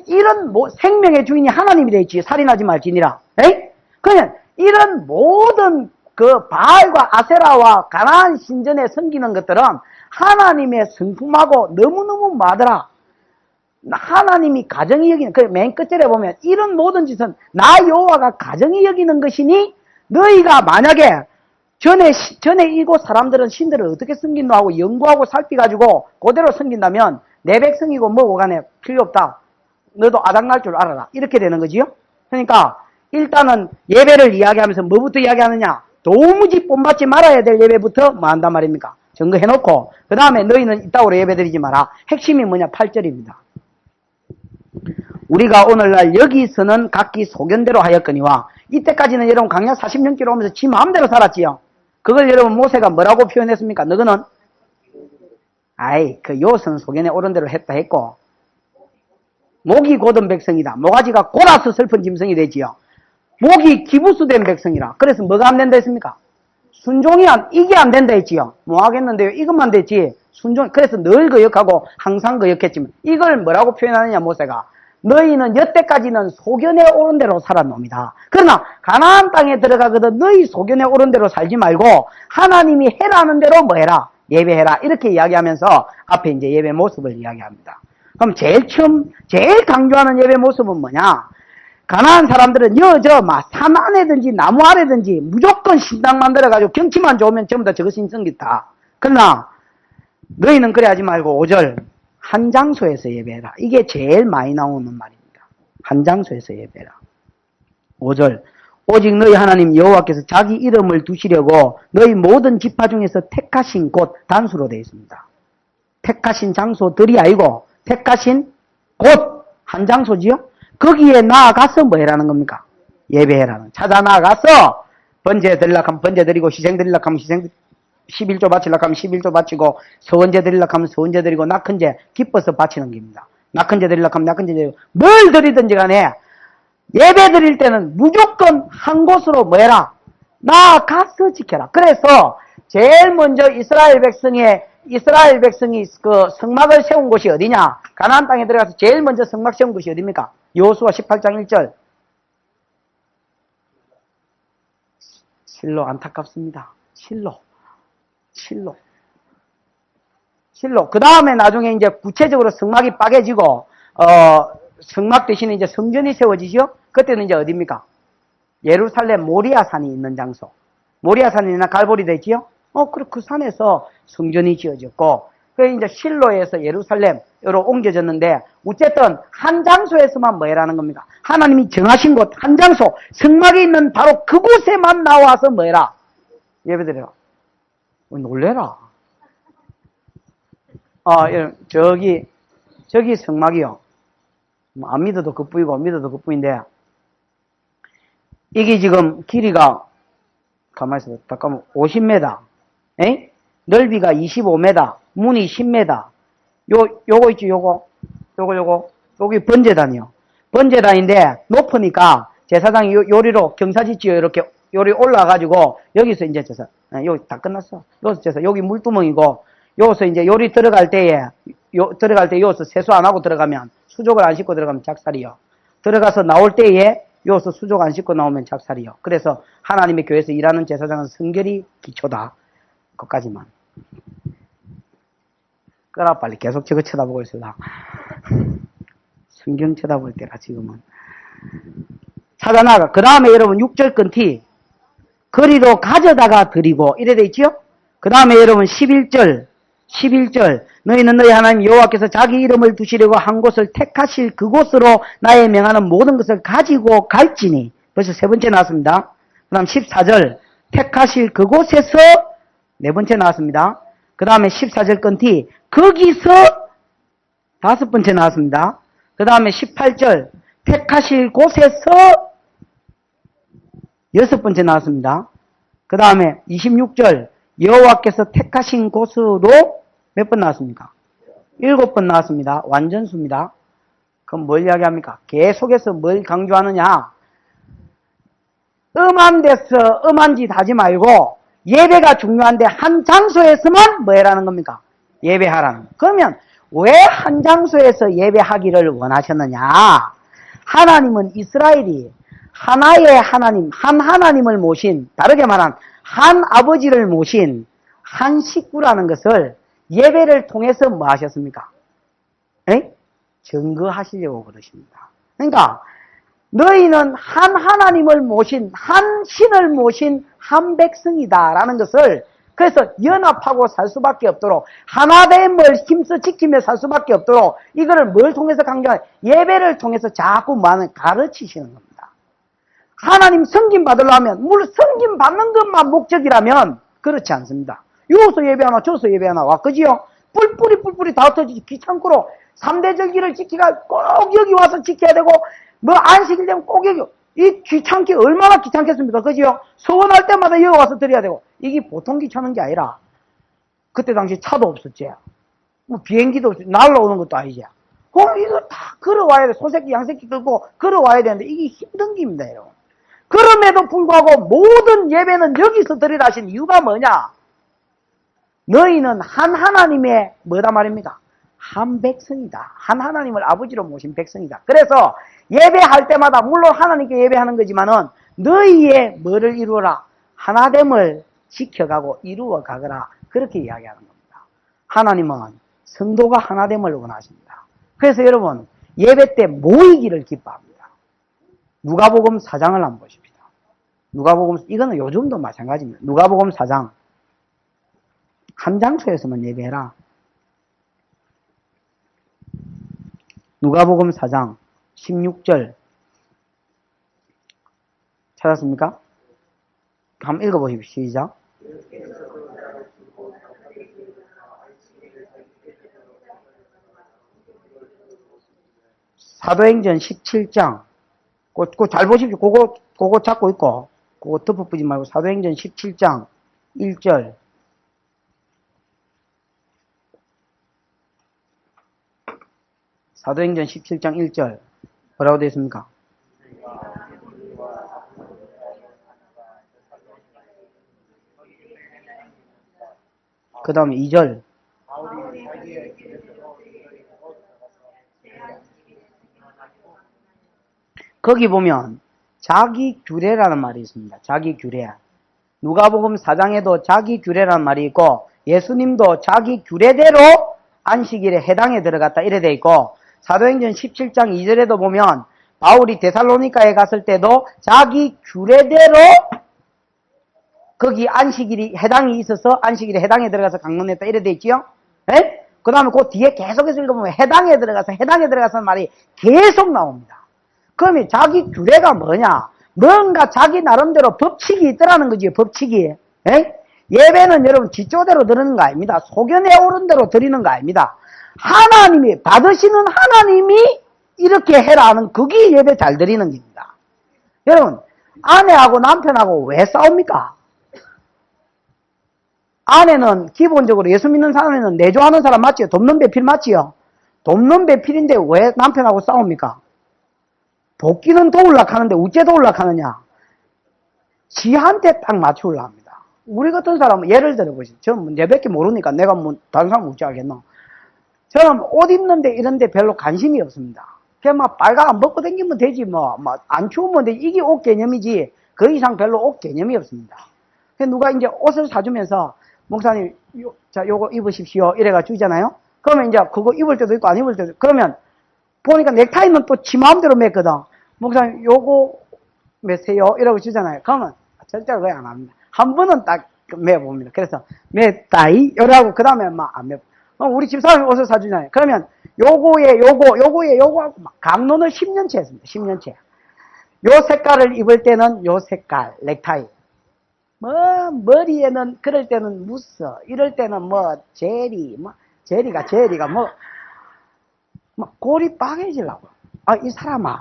이런 생명의 주인이 하나님이 되지 살인하지 말지니라. 에이? 그냥 이런 모든 그 바알과 아세라와 가나안 신전에 섬기는 것들은 하나님의 성품하고 너무너무 마더라. 하나님이 가정이 여기는 맨 끝절에 보면 이런 모든 짓은 나 여호와가 가정이 여기는 것이니 너희가 만약에 전에 이곳 사람들은 신들을 어떻게 섬긴노 하고 연구하고 살피가지고 그대로 섬긴다면 내 백성이고 뭐고 간에 필요 없다. 너도 아닥날 줄 알아라. 이렇게 되는 거지요. 그러니까 일단은 예배를 이야기하면서 뭐부터 이야기하느냐? 도무지 본받지 말아야 될 예배부터 뭐 한단 말입니까? 증거해놓고 그 다음에 너희는 이따구로 예배드리지 마라. 핵심이 뭐냐? 8절입니다. 우리가 오늘날 여기서는 각기 소견대로 하였거니와 이때까지는 여러분 광야 40년길 오면서 지 마음대로 살았지요. 그걸 여러분 모세가 뭐라고 표현했습니까? 너희는 그 요서는 소견에 옳은 대로 했다 했고 목이 곧은 백성이다. 모가지가 골아서 슬픈 짐승이 되지요. 목이 기부수된 백성이라. 그래서 뭐가 안 된다 했습니까? 이게 안 된다 했지요. 뭐 하겠는데요? 이것만 됐지. 그래서 늘 거역하고 항상 거역했지만 이걸 뭐라고 표현하느냐 모세가. 너희는 여태까지는 소견에 오른 대로 살았놈이다. 그러나 가나안 땅에 들어가거든 너희 소견에 오른 대로 살지 말고 하나님이 해라는 대로 뭐 해라? 예배해라. 이렇게 이야기하면서 앞에 이제 예배 모습을 이야기합니다. 그럼 제일 강조하는 예배 모습은 뭐냐? 가나안 사람들은 산 안에든지 나무 아래든지 무조건 신당 만들어가지고 경치만 좋으면 전부 다 저것이 인성기다. 그러나 너희는 그래 하지 말고 5절 한 장소에서 예배해라. 이게 제일 많이 나오는 말입니다. 한 장소에서 예배해라. 5절 오직 너희 하나님 여호와께서 자기 이름을 두시려고 너희 모든 지파 중에서 택하신 곳 단수로 되어 있습니다. 택하신 장소들이 아니고 택하신 곳 한 장소지요. 거기에 나아가서 뭐 해라는 겁니까? 예배해라는. 찾아 나아가서 번제 드리려고 하면 번제 드리고 희생 드리려고 하면 희생 11조 바치려고 하면 11조 바치고 서원제 드리려고 하면 서원제 드리고 낙헌제 기뻐서 바치는 겁니다. 낙헌제 드리려고 하면 낙헌제 드리고 뭘 드리든지 간에 예배 드릴 때는 무조건 한 곳으로 뭐 해라? 나아가서 지켜라. 그래서 제일 먼저 이스라엘 백성이 그 성막을 세운 곳이 어디냐? 가나안 땅에 들어가서 제일 먼저 성막 세운 곳이 어디입니까? 여호수아 18장 1절. 실로. 안타깝습니다. 실로. 그 다음에 나중에 이제 구체적으로 성막이 빠개지고, 성막 대신에 이제 성전이 세워지죠? 그때는 이제 어디입니까? 예루살렘 모리아산이 있는 장소. 모리아산이나 갈보리 되지요? 그 산에서 성전이 지어졌고, 그래서 이제 실로에서 예루살렘으로 옮겨졌는데, 어쨌든 한 장소에서만 뭐 해라는 겁니까? 하나님이 정하신 곳, 한 장소, 성막이 있는 바로 그곳에만 나와서 뭐 해라? 예배드려라. 놀래라. 저기 성막이요. 안 믿어도 그뿐이고, 믿어도 그뿐인데, 이게 지금 길이가, 가만히 있어봐. 잠깐만, 50m. 에? 넓이가 25m. 문이 10m. 요거 있지, 요거. 여기 번제단이요. 번제단인데, 높으니까, 제사장이 요리로 경사짓지요. 이렇게 요리 올라가가지고, 여기서 이제 여기 다 끝났어. 여기서 여기 물두멍이고, 여기서 이제 요리 들어갈 때 여기서 세수 안 하고 들어가면, 수족을 안 씻고 들어가면 작살이요. 들어가서 나올 때에, 여기서 수족 안 씻고 나오면 작살이요. 그래서 하나님의 교회에서 일하는 제사장은 성결이 기초다. 그것까지만. 끄라 빨리. 계속 저거 쳐다보고 있어라. 성경 쳐다볼 때라 지금은. 찾아나가. 그 다음에 여러분 6절 끊기. 거리로 가져다가 드리고 이래 돼 있지요? 그 다음에 여러분 11절 너희는 너희 하나님 여호와께서 자기 이름을 두시려고 한 곳을 택하실 그곳으로 나의 명하는 모든 것을 가지고 갈지니. 벌써 세 번째 나왔습니다. 그 다음 14절 택하실 그곳에서 네 번째 나왔습니다. 그 다음에 14절 끊기 거기서 다섯 번째 나왔습니다. 그 다음에 18절 택하실 곳에서 여섯 번째 나왔습니다. 그 다음에 26절 여호와께서 택하신 곳으로 몇 번 나왔습니까? 7번 나왔습니다. 완전수입니다. 그럼 뭘 이야기합니까? 계속해서 뭘 강조하느냐? 음한 데서 음한 짓 하지 말고 예배가 중요한데 한 장소에서만 뭐 해라는 겁니까? 예배하라는 거예요. 그러면 왜 한 장소에서 예배하기를 원하셨느냐? 하나님은 이스라엘이 하나의 하나님, 한 하나님을 모신, 다르게 말한 한 아버지를 모신 한 식구라는 것을 예배를 통해서 뭐 하셨습니까? 증거하시려고 그러십니다. 그러니까 너희는 한 하나님을 모신, 한 신을 모신 한 백성이다라는 것을 그래서 연합하고 살 수밖에 없도록 하나됨을 힘써 지키며 살 수밖에 없도록 이거를 뭘 통해서 강조하냐? 예배를 통해서 자꾸 많은 가르치시는 겁니다. 하나님 섬김 받으려면 물론 섬김 받는 것만 목적이라면 그렇지 않습니다. 여기서 예배하나 저기서 예배하나 와 그지요? 뿔뿔이 다 흩어지지 귀찮고로 3대 절기를 지키가 꼭 여기 와서 지켜야 되고 뭐 안식일 되면 꼭 여기 이 귀찮게 얼마나 귀찮겠습니까? 그지요? 서원할 때마다 여기 와서 드려야 되고 이게 보통 귀찮은 게 아니라 그때 당시 차도 없었지 뭐 비행기도 없지 날라오는 것도 아니지 그럼 이거 다 걸어와야 돼. 소새끼 양새끼 끌고 걸어와야 되는데 이게 힘든 길입니다 여러분. 그럼에도 불구하고 모든 예배는 여기서 드리라 하신 이유가 뭐냐? 너희는 한 하나님의 뭐다 말입니까? 한 백성이다. 한 하나님을 아버지로 모신 백성이다. 그래서 예배할 때마다 물론 하나님께 예배하는 거지만은 너희의 뭐를 이루어라? 하나됨을 지켜가고 이루어 가거라. 그렇게 이야기하는 겁니다. 하나님은 성도가 하나됨을 원하십니다. 그래서 여러분 예배 때 모이기를 기뻐합니다. 누가복음 4장을 한번 보십시다. 누가복음, 이거는 요즘도 마찬가지입니다. 누가복음 4장. 한 장소에서만 예배해라. 누가복음 4장 16절 찾았습니까? 한번 읽어보십시오. 시작. 사도행전 17장 그거 잘 보십시오. 그거 잡고 있고 그거 덮어쓰지 말고 사도행전 17장 1절 사도행전 17장 1절 뭐라고 되어 있습니까? 그 다음에 2절 거기 보면 자기 규례라는 말이 있습니다. 자기 규례. 누가복음 4장에도 자기 규례라는 말이 있고 예수님도 자기 규례대로 안식일에 해당에 들어갔다 이래 돼 있고 사도행전 17장 2절에도 보면 바울이 데살로니가에 갔을 때도 자기 규례대로 거기 안식일이 해당이 있어서 안식일에 해당에 들어가서 강론했다 이래 돼 있지요. 그 다음에 그 뒤에 계속해서 읽어보면 해당에 들어가서 말이 계속 나옵니다. 그러면 자기 규례가 뭐냐? 뭔가 자기 나름대로 법칙이 있더라는 거지, 법칙이. 예배는 여러분 지조대로 드리는 거 아닙니다. 소견에 오른 대로 드리는 거 아닙니다. 하나님이, 받으시는 하나님이 이렇게 해라 하는 그게 예배 잘 드리는 겁니다. 여러분, 아내하고 남편하고 왜 싸웁니까? 아내는 기본적으로 예수 믿는 사람에는 내조하는 사람 맞지요? 돕는 배필 맞지요? 돕는 배필인데 왜 남편하고 싸웁니까? 도끼는 도울락 하는데 우째 도울락 하느냐? 지한테 딱 맞추려 합니다. 우리 같은 사람은 예를 들어보시죠. 저는 내밖에 모르니까 내가 뭐 다른 사람 어찌 알겠노? 저는 옷 입는데 이런데 별로 관심이 없습니다. 그냥 막 빨가 안 벗고 다니면 되지 안 추우면 되지. 이게 옷 개념이지 그 이상 별로 옷 개념이 없습니다. 누가 이제 옷을 사주면서 목사님 자 요거 입으십시오 이래가 주잖아요. 그러면 이제 그거 입을 때도 있고 안 입을 때도 있고 그러면 보니까 넥타이는 또 지 마음대로 맸거든. 목사님 요거 매세요 이러고 주잖아요. 그러면 절대로 그냥 안 합니다. 한 번은 딱 매봅니다. 그래서 매따이 이러고 그 다음에 막 안 매. 우리 집사람이 옷을 사주잖아요. 그러면 요거에 요거 하고 막 강론을 10년째 했습니다. 10년째. 요 색깔을 입을 때는 요 색깔 넥타이. 머리에는 그럴 때는 무서 이럴 때는 제리가 골이 빠개지려고. 이 사람아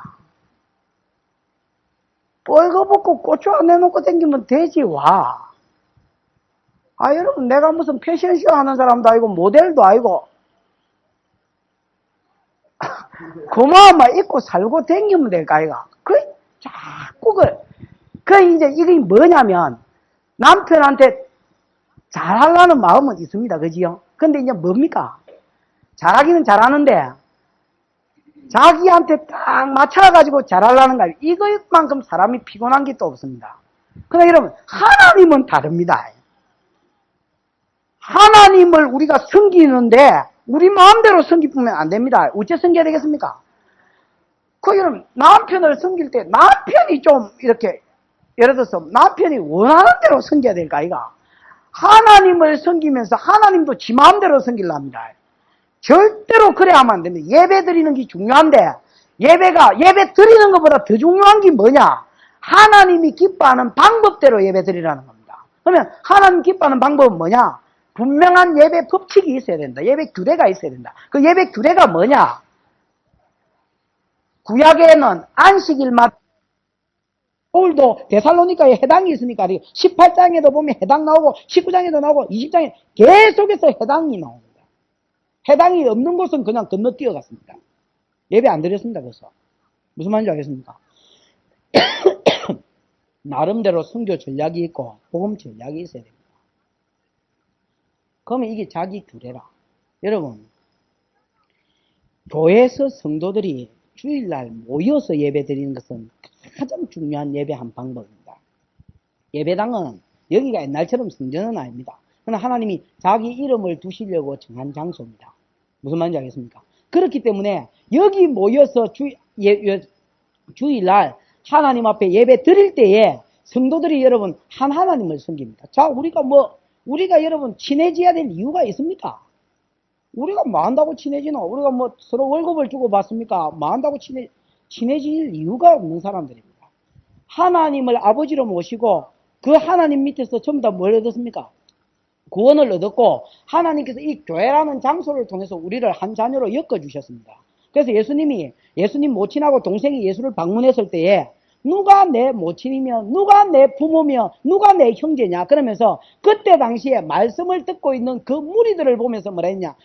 뻘거벗고 고추 안 내놓고 다니면 되지 와. 여러분 내가 무슨 패션쇼 하는 사람도 아니고 모델도 아니고 그만 입고 살고 다니면 될까 이가. 자꾸 이제 이게 뭐냐면 남편한테 잘하려는 마음은 있습니다. 그지요? 근데 이제 뭡니까? 잘하기는 잘하는데 자기한테 딱 맞춰가지고 잘하려는 거예요. 이것만큼 사람이 피곤한 게 또 없습니다. 그러나 여러분 하나님은 다릅니다. 하나님을 우리가 섬기는데 우리 마음대로 섬기면 안 됩니다. 어째 섬겨야 되겠습니까? 여러분 남편을 섬길 때 남편이 좀 이렇게 예를 들어서 남편이 원하는 대로 섬겨야 될까 이가. 하나님을 섬기면서 하나님도 지 마음대로 섬기려 합니다. 절대로 그래 하면 안 됩니다. 예배 드리는 게 중요한데 예배 드리는 것보다 더 중요한 게 뭐냐? 하나님이 기뻐하는 방법대로 예배 드리라는 겁니다. 그러면 하나님 기뻐하는 방법은 뭐냐? 분명한 예배 법칙이 있어야 된다. 예배 규례가 있어야 된다. 그 예배 규례가 뭐냐? 구약에는 안식일마다 바울도 데살로니가에 해당이 있으니까 18장에도 보면 해당 나오고 19장에도 나오고 20장에 계속해서 해당이 나옵니다. 해당이 없는 곳은 그냥 건너뛰어갔습니다. 예배 안 드렸습니다. 그래서 무슨 말인지 알겠습니까? 나름대로 선교 전략이 있고 복음 전략이 있어야 됩니다. 그러면 이게 자기 규례라. 여러분 교회에서 성도들이 주일날 모여서 예배 드리는 것은 가장 중요한 예배 한 방법입니다. 예배당은 여기가 옛날처럼 성전은 아닙니다. 그러나 하나님이 자기 이름을 두시려고 정한 장소입니다. 무슨 말인지 알겠습니까? 그렇기 때문에 여기 모여서 주일날 하나님 앞에 예배 드릴 때에 성도들이 여러분 한 하나님을 섬깁니다. 자, 우리가 여러분 친해져야 될 이유가 있습니까? 우리가 뭐 한다고 친해지노? 우리가 뭐 서로 월급을 주고 받습니까? 뭐 한다고 친해질 이유가 없는 사람들입니다. 하나님을 아버지로 모시고 그 하나님 밑에서 전부 다 뭘 얻었습니까? 구원을 얻었고 하나님께서 이 교회라는 장소를 통해서 우리를 한 자녀로 엮어주셨습니다. 그래서 예수님 모친하고 동생이 예수를 방문했을 때에 누가 내 모친이며 누가 내 부모며 누가 내 형제냐 그러면서 그때 당시에 말씀을 듣고 있는 그 무리들을 보면서 뭐라 했냐,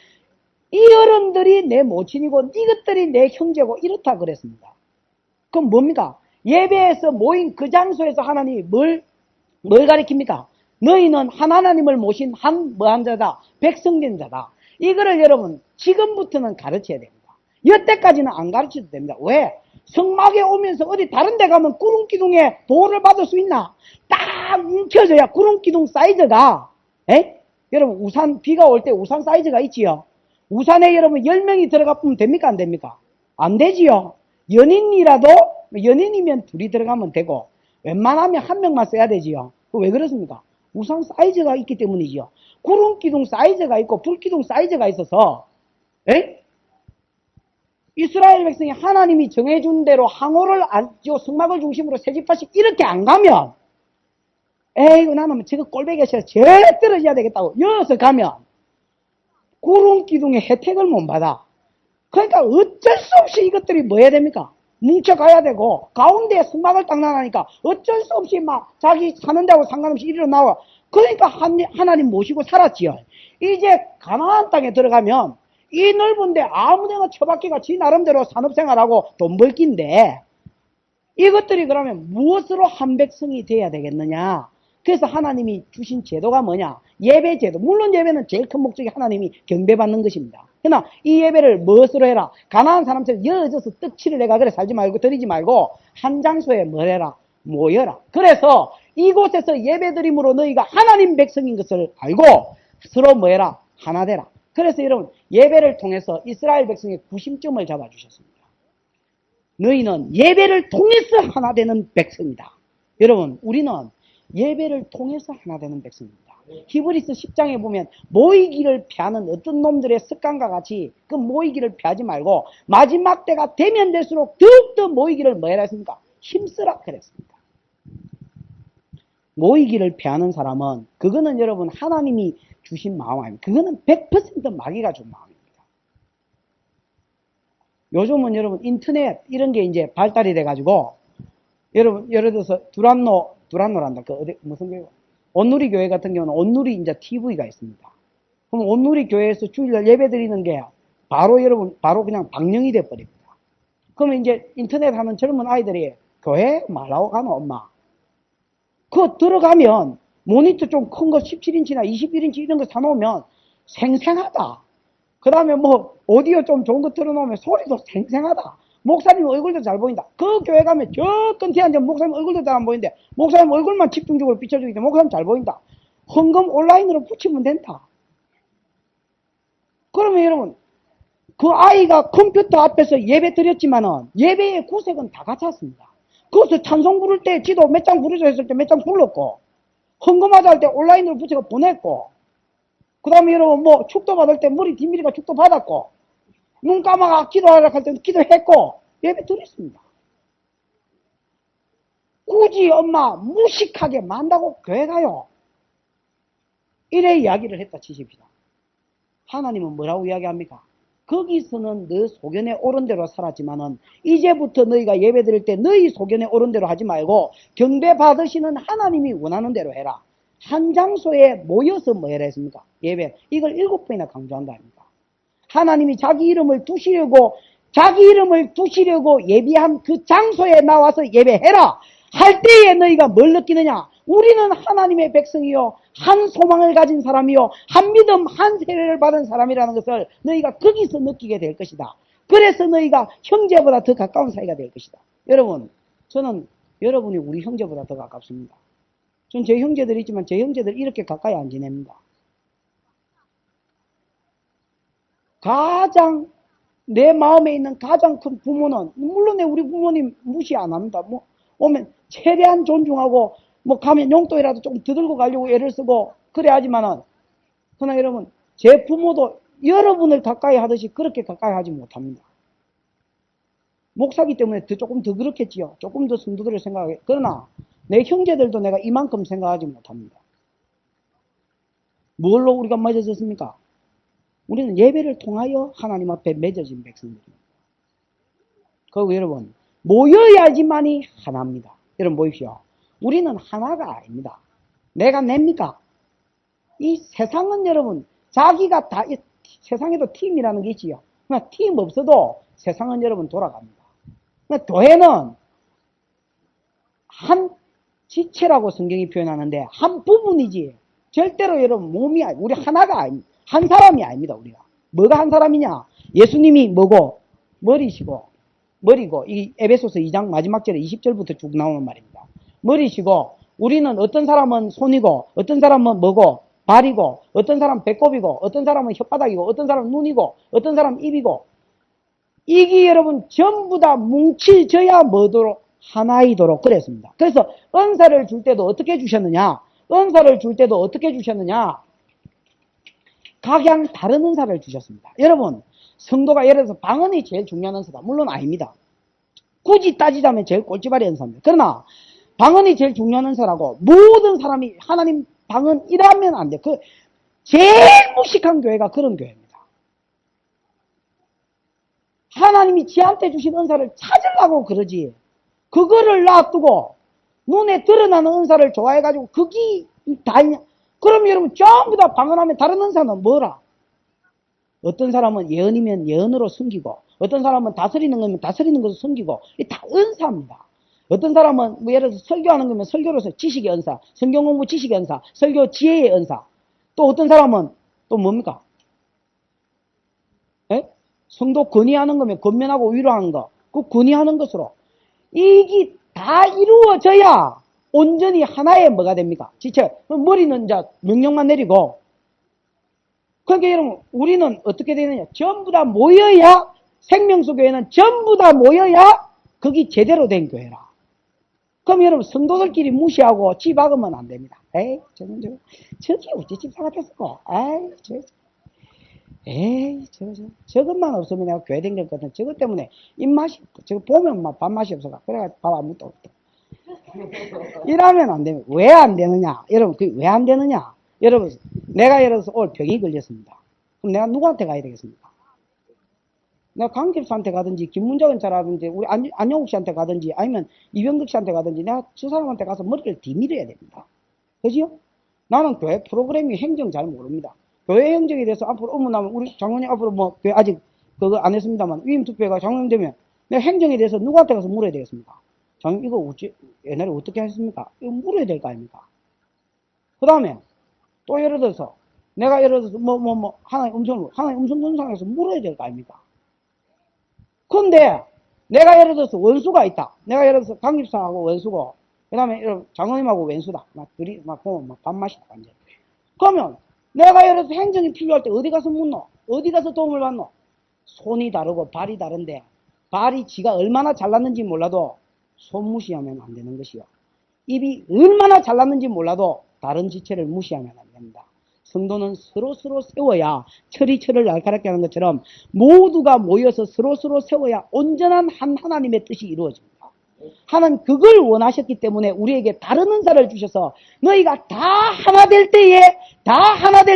이 어른들이 내 모친이고 이것들이 내 형제고 이렇다 그랬습니다. 그럼 뭡니까? 예배에서 모인 그 장소에서 하나님이 뭘 가리킵니까? 너희는 한 하나님을 모신 한 자다, 백성된 자다. 이거를 여러분 지금부터는 가르쳐야 됩니다. 여태까지는 안 가르쳐도 됩니다. 왜? 성막에 오면서 어디 다른 데 가면 구름기둥에 보호를 받을 수 있나? 딱 움켜져야 구름기둥 사이즈가, 여러분 우산, 비가 올 때 우산 사이즈가 있지요? 우산에 여러분 10명이 들어가 보면 됩니까? 안 됩니까? 안 되지요? 연인이면 둘이 들어가면 되고 웬만하면 한 명만 써야 되지요? 왜 그렇습니까? 우산 사이즈가 있기 때문이지요. 구름기둥 사이즈가 있고 불기둥 사이즈가 있어서 이스라엘 백성이 하나님이 정해준 대로 항오를 성막을 중심으로 세 집합씩 이렇게 안 가면 에이구 나는 저거 꼴배기가 싫어 제일 떨어져야 되겠다고 여기서 가면 구름기둥의 혜택을 못 받아. 그러니까 어쩔 수 없이 이것들이 뭐 해야 됩니까? 뭉쳐가야 되고 가운데에 성막을 딱 놔놓으니까 어쩔 수 없이 막 자기 사는 데하고 상관없이 이리로 나와. 그러니까 하나님 모시고 살았지요. 이제 가나안 땅에 들어가면 이 넓은데 아무데나 처박기가 지 나름대로 산업생활하고 돈 벌기인데 이것들이 그러면 무엇으로 한 백성이 돼야 되겠느냐? 그래서 하나님이 주신 제도가 뭐냐? 예배 제도. 물론 예배는 제일 큰 목적이 하나님이 경배받는 것입니다. 그러나 이 예배를 무엇으로 해라? 가난한 사람처럼 여어져서 떡치를 내가 그래 살지 말고 드리지 말고 한 장소에 뭘 해라? 모여라. 그래서 이곳에서 예배드림으로 너희가 하나님 백성인 것을 알고 서로 뭐 해라? 하나 되라. 그래서 여러분 예배를 통해서 이스라엘 백성의 구심점을 잡아주셨습니다. 너희는 예배를 통해서 하나 되는 백성이다. 여러분 우리는 예배를 통해서 하나 되는 백성입니다. 히브리서 10장에 보면 모이기를 피하는 어떤 놈들의 습관과 같이 그 모이기를 피하지 말고 마지막 때가 되면 될수록 더욱더 모이기를 뭐 해라 했습니까? 힘쓰라 그랬습니다. 모이기를 피하는 사람은 그거는 여러분 하나님이 주신 마음 아닙니다. 그거는 100% 마귀가 준 마음입니다. 요즘은 여러분 인터넷 이런 게 이제 발달이 돼가지고 여러분 예를 들어서 두란노란다. 무슨 교회? 온누리 교회 같은 경우는 온누리 이제 TV가 있습니다. 그럼 온누리 교회에서 주일날 예배 드리는 게 바로 그냥 방영이 돼버립니다. 그러면 이제 인터넷 하는 젊은 아이들이 교회 말하고 가노 엄마? 그거 들어가면 모니터 좀 큰 거 17인치나 21인치 이런 거 사놓으면 생생하다. 그 다음에 뭐 오디오 좀 좋은 거 틀어놓으면 소리도 생생하다. 목사님 얼굴도 잘 보인다. 그 교회 가면 저 끝에 앉은 목사님 얼굴도 잘 안 보이는데 목사님 얼굴만 집중적으로 비춰주기 때문에 목사님 잘 보인다. 헌금 온라인으로 붙이면 된다. 그러면 여러분 그 아이가 컴퓨터 앞에서 예배 드렸지만은 예배의 구색은 다 갖췄습니다. 거기서 찬송 부를 때 지도 몇 장 부르자 했을 때 몇 장 불렀고 헌금하자 할 때 온라인으로 붙여서 보냈고 그 다음에 여러분 뭐 축도 받을 때 머리 뒷미리가 축도 받았고 눈 감아가 기도하라 할 때는 기도했고 예배 드렸습니다. 굳이 엄마 무식하게 만다고 교회 가요. 이래 이야기를 했다 치십시다. 하나님은 뭐라고 이야기합니까? 거기서는 너 소견에 옳은 대로 살았지만은 이제부터 너희가 예배 드릴 때 너희 소견에 옳은 대로 하지 말고 경배 받으시는 하나님이 원하는 대로 해라. 한 장소에 모여서 뭐 해라 했습니까? 예배. 이걸 7번이나 강조한다 아닙니까? 하나님이 자기 이름을 두시려고 예비한 그 장소에 나와서 예배해라 할 때에 너희가 뭘 느끼느냐? 우리는 하나님의 백성이요 한 소망을 가진 사람이요 한 믿음 한 세례를 받은 사람이라는 것을 너희가 거기서 느끼게 될 것이다. 그래서 너희가 형제보다 더 가까운 사이가 될 것이다. 여러분, 저는 여러분이 우리 형제보다 더 가깝습니다. 전 제 형제들 있지만 제 형제들 이렇게 가까이 안 지냅니다. 가장 내 마음에 있는 가장 큰 부모는 물론 우리 부모님 무시 안 합니다. 뭐 오면 최대한 존중하고 뭐 가면 용돈이라도 좀 더 들고 가려고 애를 쓰고 그래 하지만은 그러나 여러분 제 부모도 여러분을 가까이 하듯이 그렇게 가까이 하지 못합니다. 목사기 때문에 조금 더 그렇겠지요. 조금 더 성도들을 생각하게. 그러나 내 형제들도 내가 이만큼 생각하지 못합니다. 뭘로 우리가 맺어졌습니까? 우리는 예배를 통하여 하나님 앞에 맺어진 백성들입니다. 그리고 여러분 모여야지만이 하나입니다. 여러분 보십시오. 우리는 하나가 아닙니다. 내가 냅니까? 이 세상은 여러분 자기가 다 세상에도 팀이라는 게 있지요. 그러나 팀 없어도 세상은 여러분 돌아갑니다. 그러나 교회는 한 지체라고 성경이 표현하는데 한 부분이지 절대로 여러분 몸이 아니 우리 하나가 아닙니다. 한 사람이 아닙니다. 우리가 뭐가 한 사람이냐? 예수님이 뭐고 머리시고 머리고 이 에베소서 2장 마지막 절에 20절부터 쭉 나오는 말입니다. 머리시고 우리는 어떤 사람은 손이고 어떤 사람은 뭐고 발이고 어떤 사람은 배꼽이고 어떤 사람은 혓바닥이고 어떤 사람은 눈이고 어떤 사람은 입이고 이게 여러분 전부 다 뭉쳐져야 뭐도록 하나이도록 그랬습니다. 그래서 은사를 줄 때도 어떻게 주셨느냐? 은사를 줄 때도 어떻게 주셨느냐? 각양 다른 은사를 주셨습니다. 여러분 성도가 예를 들어서 방언이 제일 중요한 은사다. 물론 아닙니다. 굳이 따지자면 제일 꼴찌발의 은사입니다. 그러나 방언이 제일 중요한 은사라고 모든 사람이 하나님 방언이라면 안 돼. 그 제일 무식한 교회가 그런 교회입니다. 하나님이 지한테 주신 은사를 찾으려고 그러지. 그거를 놔두고 눈에 드러나는 은사를 좋아해가지고 그게 다냐. 그럼 여러분 전부 다 방언하면 다른 은사는 뭐라? 어떤 사람은 예언이면 예언으로 숨기고 어떤 사람은 다스리는 거면 다스리는 것을 숨기고 이게 다 은사입니다. 어떤 사람은 뭐 예를 들어서 설교하는 거면 설교로서 지식의 은사, 성경 공부 지식의 은사, 설교 지혜의 은사. 또 어떤 사람은 또 뭡니까? 에? 성도 건의하는 거면 권면하고 위로하는 거. 그 건의하는 것으로 이게 다 이루어져야 온전히 하나의 뭐가 됩니까? 지체. 머리는 이제 명령만 내리고. 그러니까 여러분 우리는 어떻게 되느냐? 전부 다 모여야 생명수 교회는 전부 다 모여야 그게 제대로 된 교회라. 그럼 여러분 성도들끼리 무시하고 지 박으면 안 됩니다. 에이 저기 우리 집 사갔겠어. 저것만 없으면 내가 교회 댕겼거든. 저것 때문에 입맛이 저거 보면 막 밥맛이 없어가. 그래가지고 밥 안 먹도 없다. 이러면 안 됩니다. 왜 안 되느냐? 여러분 그게 왜 안 되느냐? 여러분 내가 예를 들어서 오늘 병이 걸렸습니다. 그럼 내가 누구한테 가야 되겠습니까? 내가 강집사한테 가든지 김문정 원사라든지 우리 안영욱 씨한테 가든지 아니면 이병득 씨한테 가든지 내가 저 사람한테 가서 머리를 뒤밀어야 됩니다. 그죠? 나는 교회 프로그램이 행정 잘 모릅니다. 교회 행정에 대해서 앞으로 업무나면 우리 장로님 앞으로 뭐 교회 아직 그거 안 했습니다만 위임 투표가 장로님 되면 내가 행정에 대해서 누구한테 가서 물어야 되겠습니까? 장로님 이거 옛날에 어떻게 하셨습니까? 이거 물어야 될 거 아닙니까? 그 다음에 또 예를 들어서 내가 예를 들어서 하나님 음성 논상에서 물어야 될 거 아닙니까? 근데 내가 예를 들어서 원수가 있다. 내가 예를 들어서 강집사하고 원수고 그 다음에 장로님하고 원수다. 막 보면 막 밥맛이 나 완전. 그러면 내가 예를 들어서 행정이 필요할 때 어디 가서 묻노? 어디 가서 도움을 받노? 손이 다르고 발이 다른데 발이 지가 얼마나 잘났는지 몰라도 손 무시하면 안 되는 것이요. 입이 얼마나 잘났는지 몰라도 다른 지체를 무시하면 안 됩니다. 성도는 서로 세워야 철이 철을 날카롭게 하는 것처럼 모두가 모여서 서로 세워야 온전한 한 하나님의 뜻이 이루어집니다. 하나님 그걸 원하셨기 때문에 우리에게 다른 은사를 주셔서 너희가 다 하나 될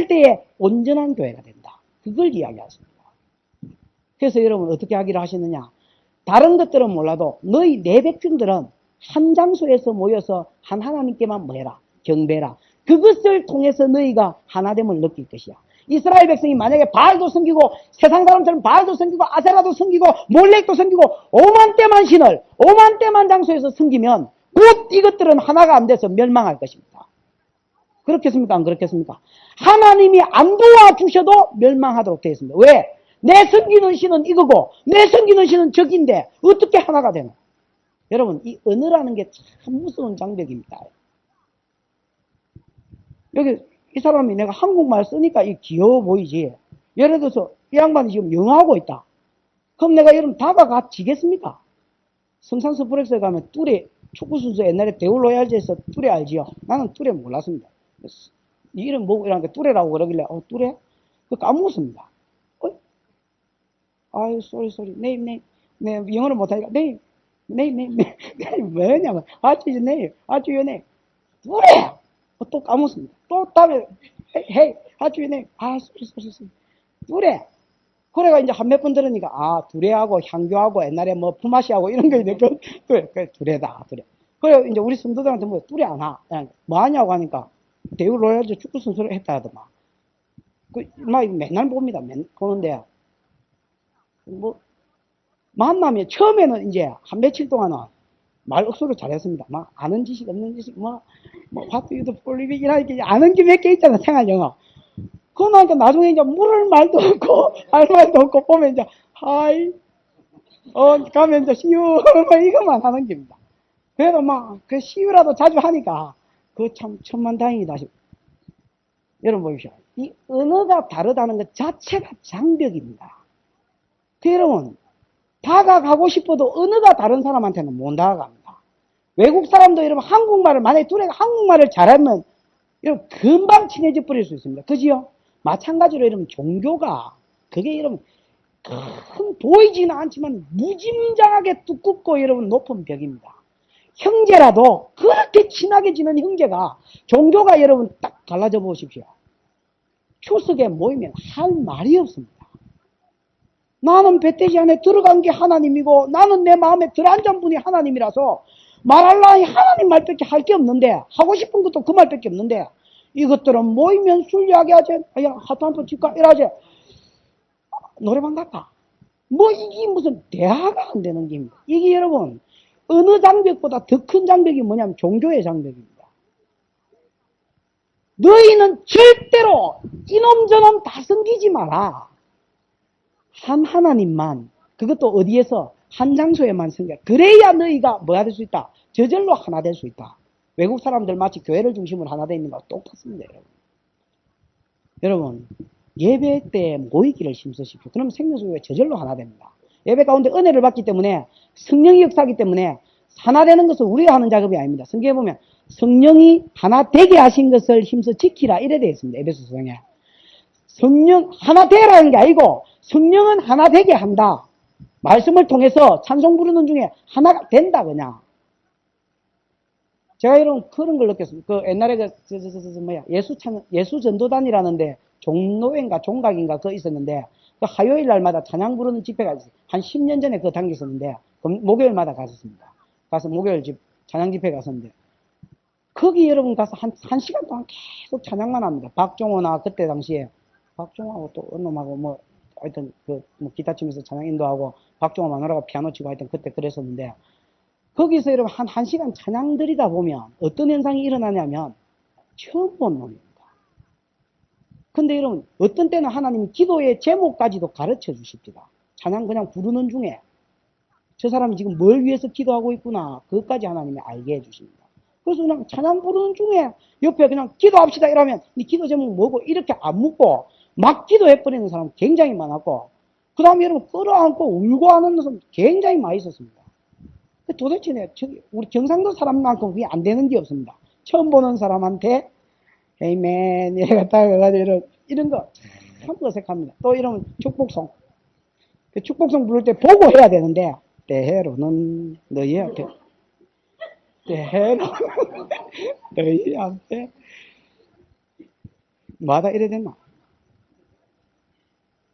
때에 온전한 교회가 된다. 그걸 이야기하십니다. 그래서 여러분 어떻게 하기로 하시느냐? 다른 것들은 몰라도 너희 내 백성들은 한 장소에서 모여서 한 하나님께만 뭐해라? 경배라. 그것을 통해서 너희가 하나됨을 느낄 것이야. 이스라엘 백성이 만약에 바알도 섬기고 세상 사람처럼 바알도 섬기고 아세라도 섬기고 몰렉도 섬기고 5만 대만 신을 5만 대만 장소에서 섬기면 곧 이것들은 하나가 안 돼서 멸망할 것입니다. 그렇겠습니까? 안 그렇겠습니까? 하나님이 안 도와주셔도 멸망하도록 되어 있습니다. 왜? 내 섬기는 신은 이거고 내 섬기는 신은 저긴데 어떻게 하나가 되노? 여러분, 이 언어라는 게 참 무서운 장벽입니다. 여기 이 사람이 내가 한국말 쓰니까 이 귀여워 보이지. 예를 들어서 이 양반이 지금 영어하고 있다. 그럼 내가 여러분 다가가지겠습니까? 성산 스포렉스에 가면 뚜레 축구선수 옛날에 대울로얄즈에서 뚜레 알지요? 나는 뚜레 몰랐습니다. 이 이름 뭐고 이러니까 뚜레라고 그러길래 뚜레? 그 까먹었습니다. 아유 쏘리 네임 네 영어를 못하니까 네임 뭐냐면 아주 네임 아주 네임 뚜레 또 까먹었습니다. 또 다음에 헤이 아주 네임 쏘리 뚜레. 그래가 이제 한 몇 번 들으니까 두레하고 향교하고 옛날에 뭐 품앗이하고 이런 거 있네. 그래 두레다 두레. 그래 이제 우리 성도들한테 뭐 두레 안 하. 뭐 하냐고 하니까 대우 로얄즈 축구 선수를 했다 하더만. 막 맨날 봅니다. 보는데 뭐 만나면 처음에는 이제 한 며칠 동안은 말 억수로 잘했습니다. 막 아는 지식 없는 지식 뭐 what do you do for living 이렇게 아는 게 몇 개 있잖아 생활 영어. 그러니까 나중에 이제 물을 말도 없고 할 말도 없고 보면 이제 하이 가면 이제 시유 이것만 하는 겁니다. 그래도 막 그 시유라도 자주 하니까 그 참 천만다행이다 싶. 여러분 보십시오. 이 언어가 다르다는 것 자체가 장벽입니다. 그 여러분 다가가고 싶어도 언어가 다른 사람한테는 못 다가갑니다. 외국 사람도 여러분 한국말을 만약에 두레가 한국말을 잘하면 여러분 금방 친해져 버릴 수 있습니다. 그지요? 마찬가지로 여러분 종교가 그게 여러분 큰 보이지는 않지만 무짐장하게 두껍고 여러분 높은 벽입니다. 형제라도 그렇게 친하게 지는 형제가 종교가 여러분 딱 갈라져 보십시오. 추석에 모이면 할 말이 없습니다. 나는 배태지 안에 들어간 게 하나님이고 나는 내 마음에 들어앉은 분이 하나님이라서 말할라니 하나님 말밖에 할 게 없는데 하고 싶은 것도 그 말밖에 없는데 이것들은 모이면 술 이야기하지 야 하트 한번 칠까 이러지 노래방 갈까 뭐 이게 무슨 대화가 안 되는 겁니다. 이게 여러분 어느 장벽보다 더 큰 장벽이 뭐냐면 종교의 장벽입니다. 너희는 절대로 이놈 저놈 다 섬기지 마라. 한 하나님만 그것도 어디에서 한 장소에만 섬겨. 그래야 너희가 뭐가 될 수 있다. 저절로 하나 될 수 있다. 외국 사람들 마치 교회를 중심으로 하나 되어 있는 거와 똑같습니다. 여러분 예배 때 모이기를 힘쓰십시오. 그럼 생명수교가 저절로 하나 됩니다. 예배 가운데 은혜를 받기 때문에 성령이 역사하기 때문에 하나 되는 것은 우리가 하는 작업이 아닙니다. 성경에 보면 성령이 하나 되게 하신 것을 힘써 지키라 이래 되어 있습니다. 에베소서에 성령 하나 되라는 게 아니고 성령은 하나 되게 한다. 말씀을 통해서 찬송 부르는 중에 하나가 된다 그냥. 제가 이런 그런 걸 느꼈습니다. 그 옛날에 예수 전도단이라는데 종로인가 종각인가 그거 있었는데 그 화요일 날마다 찬양 부르는 집회가 있어요. 한 10년 전에 그거 다녔었는데 목요일마다 갔었습니다. 가서 목요일 찬양 집회 갔었는데 거기 여러분 가서 한 시간 동안 계속 찬양만 합니다. 박종호나 그때 당시에 박종호하고 또 어느 놈하고 뭐 하여튼 뭐 기타 치면서 찬양 인도하고 박종호 마누라가 피아노 치고 하여튼 그때 그랬었는데 거기서 여러분 한 시간 찬양 드리다 보면 어떤 현상이 일어나냐면 처음 본 놈입니다. 근데 여러분 어떤 때는 하나님이 기도의 제목까지도 가르쳐 주십니다. 찬양 그냥 부르는 중에 저 사람이 지금 뭘 위해서 기도하고 있구나 그것까지 하나님이 알게 해주십니다. 그래서 그냥 찬양 부르는 중에 옆에 그냥 기도합시다 이러면 네 기도 제목 뭐고 이렇게 안 묻고 막 기도해버리는 사람 굉장히 많았고 그 다음에 여러분 끌어안고 울고 하는 사람 굉장히 많이 있었습니다. 도대체 우리 경상도 사람만큼 그게 안 되는 게 없습니다. 처음 보는 사람한테 에이맨 이래 갖다가 이런 거 참 어색합니다. 또 이러면 축복송 그 축복송 부를 때 보고 해야 되는데 때로는 너희한테 때로는 너희한테 뭐하다 이래 됐나?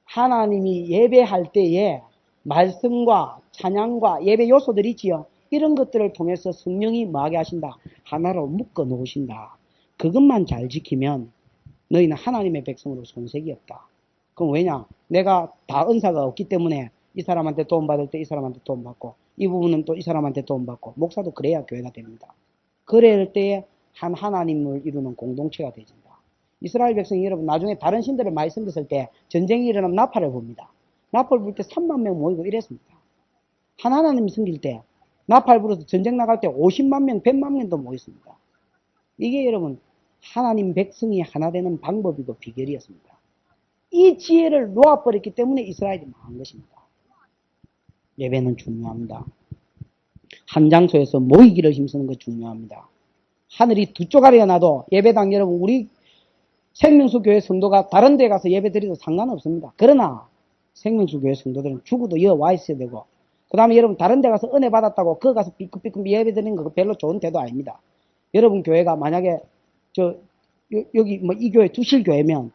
하나님이 예배할 때에 말씀과 찬양과 예배 요소들 있지요. 이런 것들을 통해서 성령이 뭐하게 하신다? 하나로 묶어 놓으신다. 그것만 잘 지키면 너희는 하나님의 백성으로 손색이 없다. 그럼 왜냐? 내가 다 은사가 없기 때문에 이 사람한테 도움 받을 때 이 사람한테 도움 받고 이 부분은 또 이 사람한테 도움 받고 목사도 그래야 교회가 됩니다. 그럴 때에 한 하나님을 이루는 공동체가 되진다. 이스라엘 백성이 여러분 나중에 다른 신들을 많이 섬겼을 때 전쟁이 일어나면 나팔을 봅니다. 나팔 불 때 3만 명 모이고 이랬습니다. 하나님이 섬길 때, 나팔 불어서 전쟁 나갈 때 50만 명, 100만 명도 모였습니다. 이게 여러분, 하나님 백성이 하나 되는 방법이고 비결이었습니다. 이 지혜를 놓아버렸기 때문에 이스라엘이 망한 것입니다. 예배는 중요합니다. 한 장소에서 모이기를 힘쓰는 것 중요합니다. 하늘이 두 쪼가리가 나도 예배당 여러분, 우리 생명수 교회 성도가 다른 데 가서 예배 드려도 상관없습니다. 그러나 생명수 교회 성도들은 죽어도 여기 와 있어야 되고, 그 다음에 여러분 다른 데 가서 은혜 받았다고 거기 가서 삐끗삐끗 예배 드리는 거 별로 좋은 태도 아닙니다. 여러분 교회가 만약에 여기 뭐 이 교회 두실교회면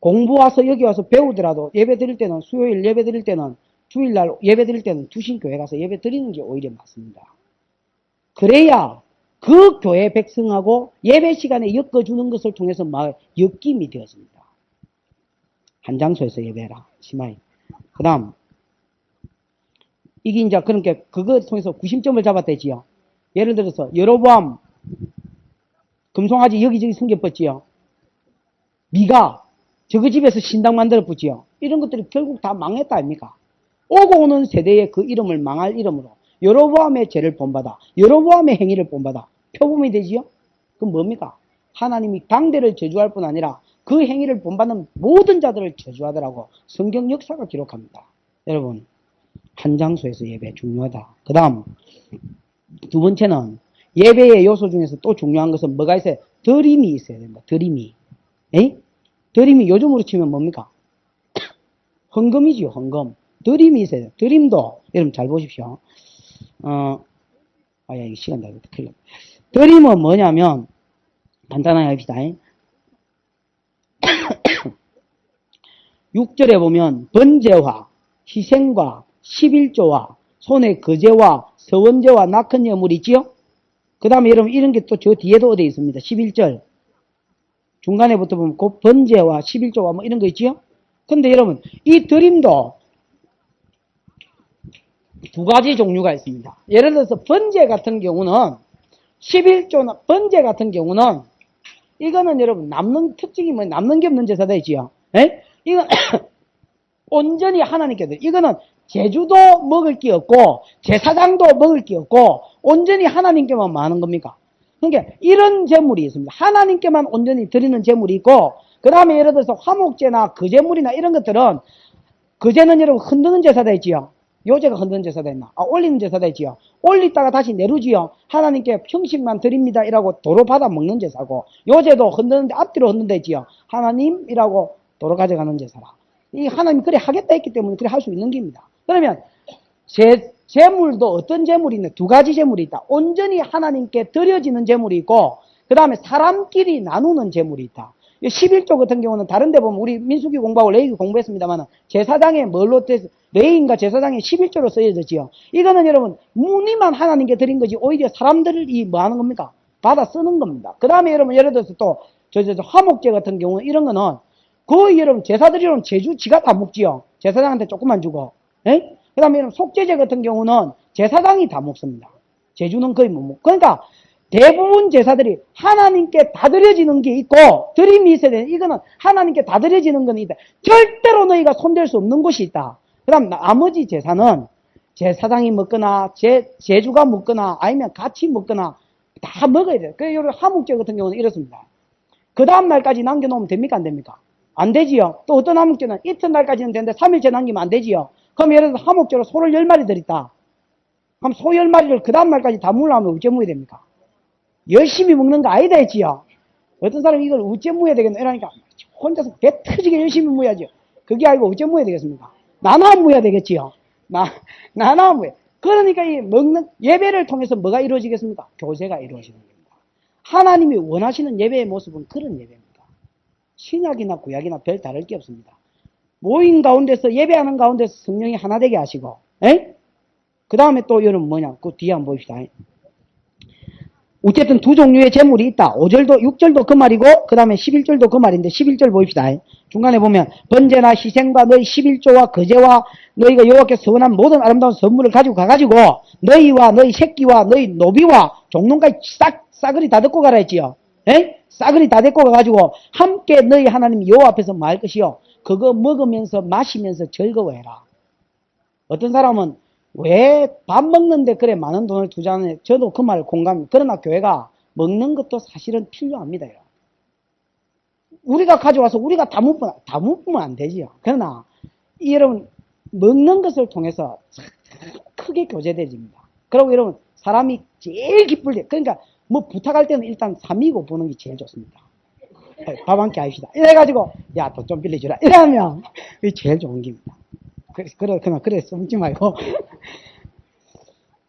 공부 와서 여기 와서 배우더라도 예배 드릴 때는 수요일 예배 드릴 때는 주일날 예배 드릴 때는 두실교회 가서 예배 드리는 게 오히려 맞습니다. 그래야 그 교회 백성하고 예배 시간에 엮어주는 것을 통해서 막 엮임이 되었습니다. 한 장소에서 예배해라. 심하이. 그 다음, 이게 이제 그러니까 그거 통해서 구심점을 잡았대지요. 예를 들어서, 여로보암, 금송아지 여기저기 숨겨뻗지요. 미가, 저그 집에서 신당 만들어 붙지요. 이런 것들이 결국 다 망했다 아닙니까? 오고 오는 세대의 그 이름을 망할 이름으로 여로보암의 죄를 본받아, 여로보암의 행위를 본받아 표범이 되지요? 그럼 뭡니까? 하나님이 당대를 저주할 뿐 아니라 그 행위를 본받는 모든 자들을 저주하더라고 성경 역사가 기록합니다. 여러분, 한 장소에서 예배 중요하다. 그 다음, 두 번째는 예배의 요소 중에서 또 중요한 것은 뭐가 있어요? 드림이 있어야 됩니다. 드림이. 에? 드림이 요즘으로 치면 뭡니까? 헌금이지요, 헌금. 드림이 있어야 돼요. 드림도, 여러분 잘 보십시오. 이거 시간 다 됐다. 큰일 났다. 드림은 뭐냐면, 간단하게 합시다. 6절에 보면, 번제와, 희생과, 11조와, 손의 거제와, 서원제와, 낙헌 예물이 있지요? 그 다음에 여러분, 이런 게 또 저 뒤에도 어디 있습니다. 11절. 중간에부터 보면, 그 번제와, 11조와 뭐 이런 거 있지요? 근데 여러분, 이 드림도, 두 가지 종류가 있습니다. 예를 들어서 번제 같은 경우는 11조나 번제 같은 경우는 이거는 여러분 남는 특징이 뭐 남는 게 없는 제사다 있지요. 예? 이건 온전히 하나님께 드려. 이거는 제주도 먹을 게 없고 제사장도 먹을 게 없고 온전히 하나님께만 하는 겁니까? 그러니까 이런 제물이 있습니다. 하나님께만 온전히 드리는 제물이 있고 그 다음에 예를 들어서 화목제나 거제물이나 이런 것들은 거제는 여러분 흔드는 제사다 있지요. 요제가 흔드는 제사다 있나? 올리는 제사다 있지요. 올리다가 다시 내루지요. 하나님께 평식만 드립니다. 이라고 도로 받아 먹는 제사고, 요제도 흔드는데 앞뒤로 흔든다 있지요. 하나님이라고 도로 가져가는 제사라. 이 하나님이 그래 하겠다 했기 때문에 그래 할 수 있는 겁니다. 그러면 제물도 어떤 제물이 있냐? 두 가지 제물이 있다. 온전히 하나님께 드려지는 제물이 있고, 그 다음에 사람끼리 나누는 제물이 있다. 11조 같은 경우는 다른 데 보면 우리 민수기 공부하고 레위기 공부했습니다만 제사장에 뭘로 레위인가 제사장에 11조로 쓰여졌지요. 이거는 여러분 무늬만 하나님께 드린 거지 오히려 사람들이 뭐 하는 겁니까? 받아 쓰는 겁니다. 그 다음에 여러분 예를 들어서 또 화목제 같은 경우는 이런 거는 거의 여러분 제사드리는 제주 지가 다 먹지요. 제사장한테 조금만 주고. 그 다음에 여러분 속죄제 같은 경우는 제사장이 다 먹습니다. 제주는 거의 못 먹고. 그러니까 대부분 제사들이 하나님께 다 드려지는 게 있고 드림이 있어야 되는 이거는 하나님께 다 드려지는 건 있다. 절대로 너희가 손댈 수 없는 것이 있다. 그 다음 나머지 제사는 제사장이 먹거나 제주가 먹거나 아니면 같이 먹거나 다 먹어야 돼요. 그래서 화목제 같은 경우는 이렇습니다. 그 다음 날까지 남겨놓으면 됩니까 안 됩니까? 안 되지요. 또 어떤 화목제는 이튿날까지는 되는데 3일째 남기면 안 되지요. 그럼 예를 들어서 화목제로 소를 10마리 들였다. 그럼 소 10마리를 그 다음 날까지 다 물려면 어째 먹어야 됩니까? 열심히 먹는 거 아니다 했지요. 어떤 사람이 이걸 어째 먹어야 되겠노? 이러니까 혼자서 배 터지게 열심히 먹어야죠. 그게 아니고 어째 먹어야 되겠습니까? 나눠 먹어야 되겠지요. 나눠 먹어야. 그러니까 이 먹는 예배를 통해서 뭐가 이루어지겠습니까? 교제가 이루어지는 겁니다. 하나님이 원하시는 예배의 모습은 그런 예배입니다. 신약이나 구약이나 별 다를 게 없습니다. 모임 가운데서 예배하는 가운데서 성령이 하나 되게 하시고, 그 다음에 또 여러분 뭐냐? 그 뒤에 한번 봅시다. 어쨌든 두 종류의 제물이 있다. 5절도 6절도 그 말이고 그 다음에 11절도 그 말인데 11절 보입시다. 중간에 보면 번제나 희생과 너희 11조와 거제와 너희가 여호와께 서원한 모든 아름다운 선물을 가지고 가가지고 너희와 너희 새끼와 너희 노비와 종놈까지 싸그리 다 데리고 가라 했지요. 싸그리 다 데리고 가가지고 함께 너희 하나님 여호와 앞에서 말 것이요 그거 먹으면서 마시면서 즐거워해라. 어떤 사람은 왜 밥 먹는데 그래 많은 돈을 투자하느냐. 저도 그 말 공감합니다. 그러나 교회가 먹는 것도 사실은 필요합니다. 우리가 가져와서 우리가 다 먹으면 안 되지요. 그러나 여러분 먹는 것을 통해서 크게 교제되집니다. 그리고 여러분 사람이 제일 기쁠 때 그러니까 뭐 부탁할 때는 일단 3이고 보는 게 제일 좋습니다. 밥 한 끼 합시다. 이래가지고 야 돈 좀 빌려주라 이러면 그게 제일 좋은 겁니다. 그래 숨지 말고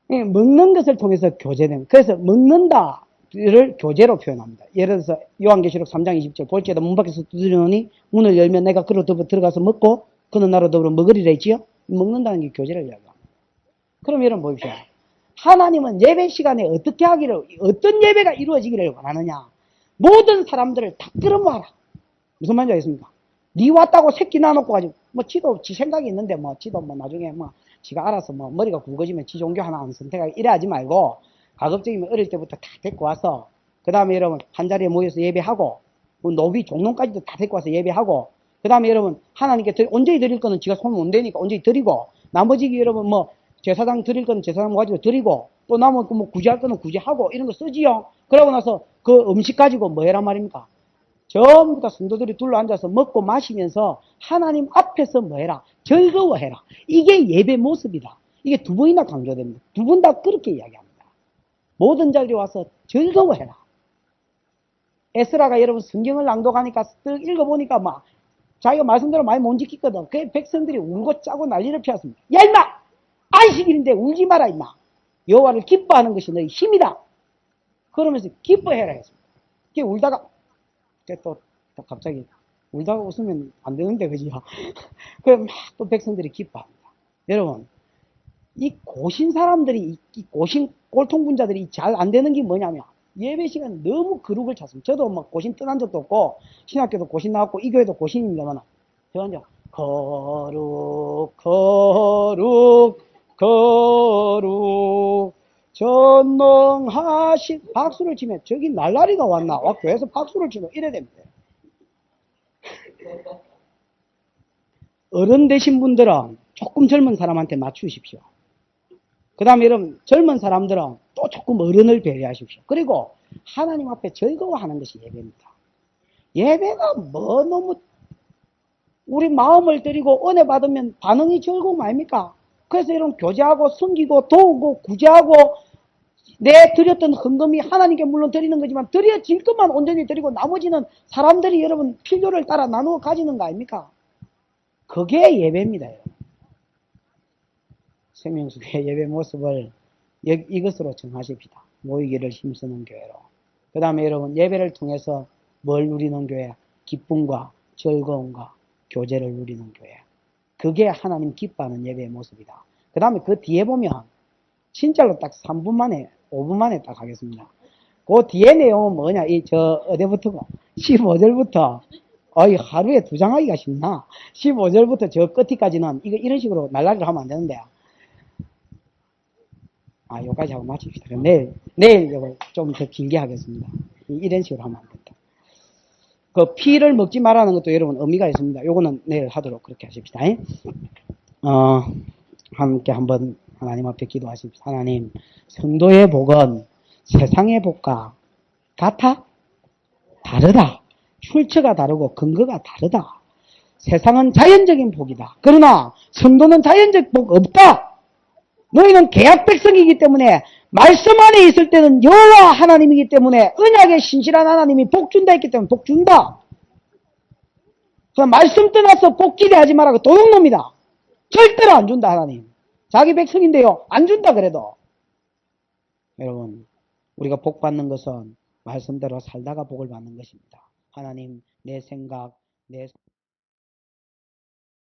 먹는 것을 통해서 교제되는 그래서 먹는다를 교제로 표현합니다. 예를 들어서 요한계시록 3장 20절 볼지에도 문 밖에서 두드리노니 문을 열면 내가 그로 들어가서 먹고 그는 나로 더불어 먹으리라 했지요. 먹는다는 게 교제를 이야기합니다. 그럼 여러분 보십시오. 하나님은 예배 시간에 어떻게 하기를 어떤 예배가 이루어지기를 원하느냐. 모든 사람들을 다 끌어모아라. 무슨 말인지 알겠습니까? 니 왔다고 새끼 놔놓고 가지고 뭐 지도 지 생각이 있는데 뭐 지도 뭐 나중에 뭐 지가 알아서 뭐 머리가 굵어지면 지 종교 하나 안 선택하고 이래 하지 말고 가급적이면 어릴 때부터 다 데리고 와서 그 다음에 여러분 한 자리에 모여서 예배하고 뭐 노비 종론까지도 다 데리고 와서 예배하고 그 다음에 여러분 하나님께 온전히 드릴 거는 지가 손 못 대니까 온전히 드리고 나머지 여러분 뭐 제사장 드릴 거는 제사장 가지고 드리고 또 남은 뭐 구제할 거는 구제하고 이런 거 쓰지요. 그러고 나서 그 음식 가지고 뭐 해란 말입니까? 전부 다 성도들이 둘러앉아서 먹고 마시면서 하나님 앞에서 뭐 해라? 즐거워해라. 이게 예배 모습이다. 이게 두 번이나 강조됩니다. 두 분 다 그렇게 이야기합니다. 모든 자들이 와서 즐거워해라. 에스라가 여러분 성경을 낭독하니까 쓱 읽어보니까 막 자기가 말씀대로 많이 못 지켰거든. 그 백성들이 울고 짜고 난리를 피웠습니다. 야 임마! 안식일인데 울지 마라 임마. 여호와를 기뻐하는 것이 너희 힘이다. 그러면서 기뻐해라 했습니다. 그게 울다가 또 갑자기 울다가 웃으면 안 되는데 그지요. 그럼 막 또 백성들이 기뻐합니다. 여러분 이 고신 사람들이 이 고신 꼴통분자들이 잘 안 되는 게 뭐냐면 예배 시간 너무 거룩을 찾습니다. 저도 막 고신 떠난 적도 없고 신학교도 고신 나왔고 이 교회도 고신입니다만 저 이제 거룩 전능하신 박수를 치면 저기 날라리가 왔나 와 교회에서 박수를 치면 이래 됩니다. 어른 되신 분들은 조금 젊은 사람한테 맞추십시오. 그 다음에 여러분 젊은 사람들은 또 조금 어른을 배려하십시오. 그리고 하나님 앞에 즐거워하는 것이 예배입니다. 예배가 뭐 너무 우리 마음을 드리고 은혜 받으면 반응이 즐거움 아닙니까? 그래서 여러분 교제하고 섬기고 도우고 구제하고 내 드렸던 헌금이 하나님께 물론 드리는 거지만 드려질 것만 온전히 드리고 나머지는 사람들이 여러분 필요를 따라 나누어 가지는 거 아닙니까? 그게 예배입니다. 생명수교의 예배 모습을 이것으로 정하십시다. 모이기를 힘쓰는 교회로. 그 다음에 여러분 예배를 통해서 뭘 누리는 교회? 기쁨과 즐거움과 교제를 누리는 교회. 그게 하나님 기뻐하는 예배의 모습이다. 그 다음에 그 뒤에 보면 진짜로 딱 3분 만에 5분 만에 딱 하겠습니다. 그 뒤에 내용은 뭐냐? 어디부터고? 15절부터 하루에 2장 하기가 쉽나? 15절부터 저 끝까지는 이런 식으로 날라리를 하면 안 되는데 여기까지 하고 마칩시다. 그럼 내일 좀 더 길게 하겠습니다. 이런 식으로 하면 안 된다. 그 피를 먹지 말라는 것도 여러분 의미가 있습니다. 요거는 내일 하도록 그렇게 하십시다. 함께 한번 하나님 앞에 기도하십시오. 하나님, 성도의 복은 세상의 복과 같아? 다르다. 출처가 다르고 근거가 다르다. 세상은 자연적인 복이다. 그러나 성도는 자연적 복 없다. 너희는 계약 백성이기 때문에 말씀 안에 있을 때는 여호와 하나님이기 때문에 언약의 신실한 하나님이 복 준다 했기 때문에 복 준다. 그럼 말씀 떠나서 복 기대하지 말라고 도둑놈이다. 절대로 안 준다 하나님. 자기 백성인데요. 안 준다 그래도. 여러분 우리가 복 받는 것은 말씀대로 살다가 복을 받는 것입니다. 하나님 내 생각 내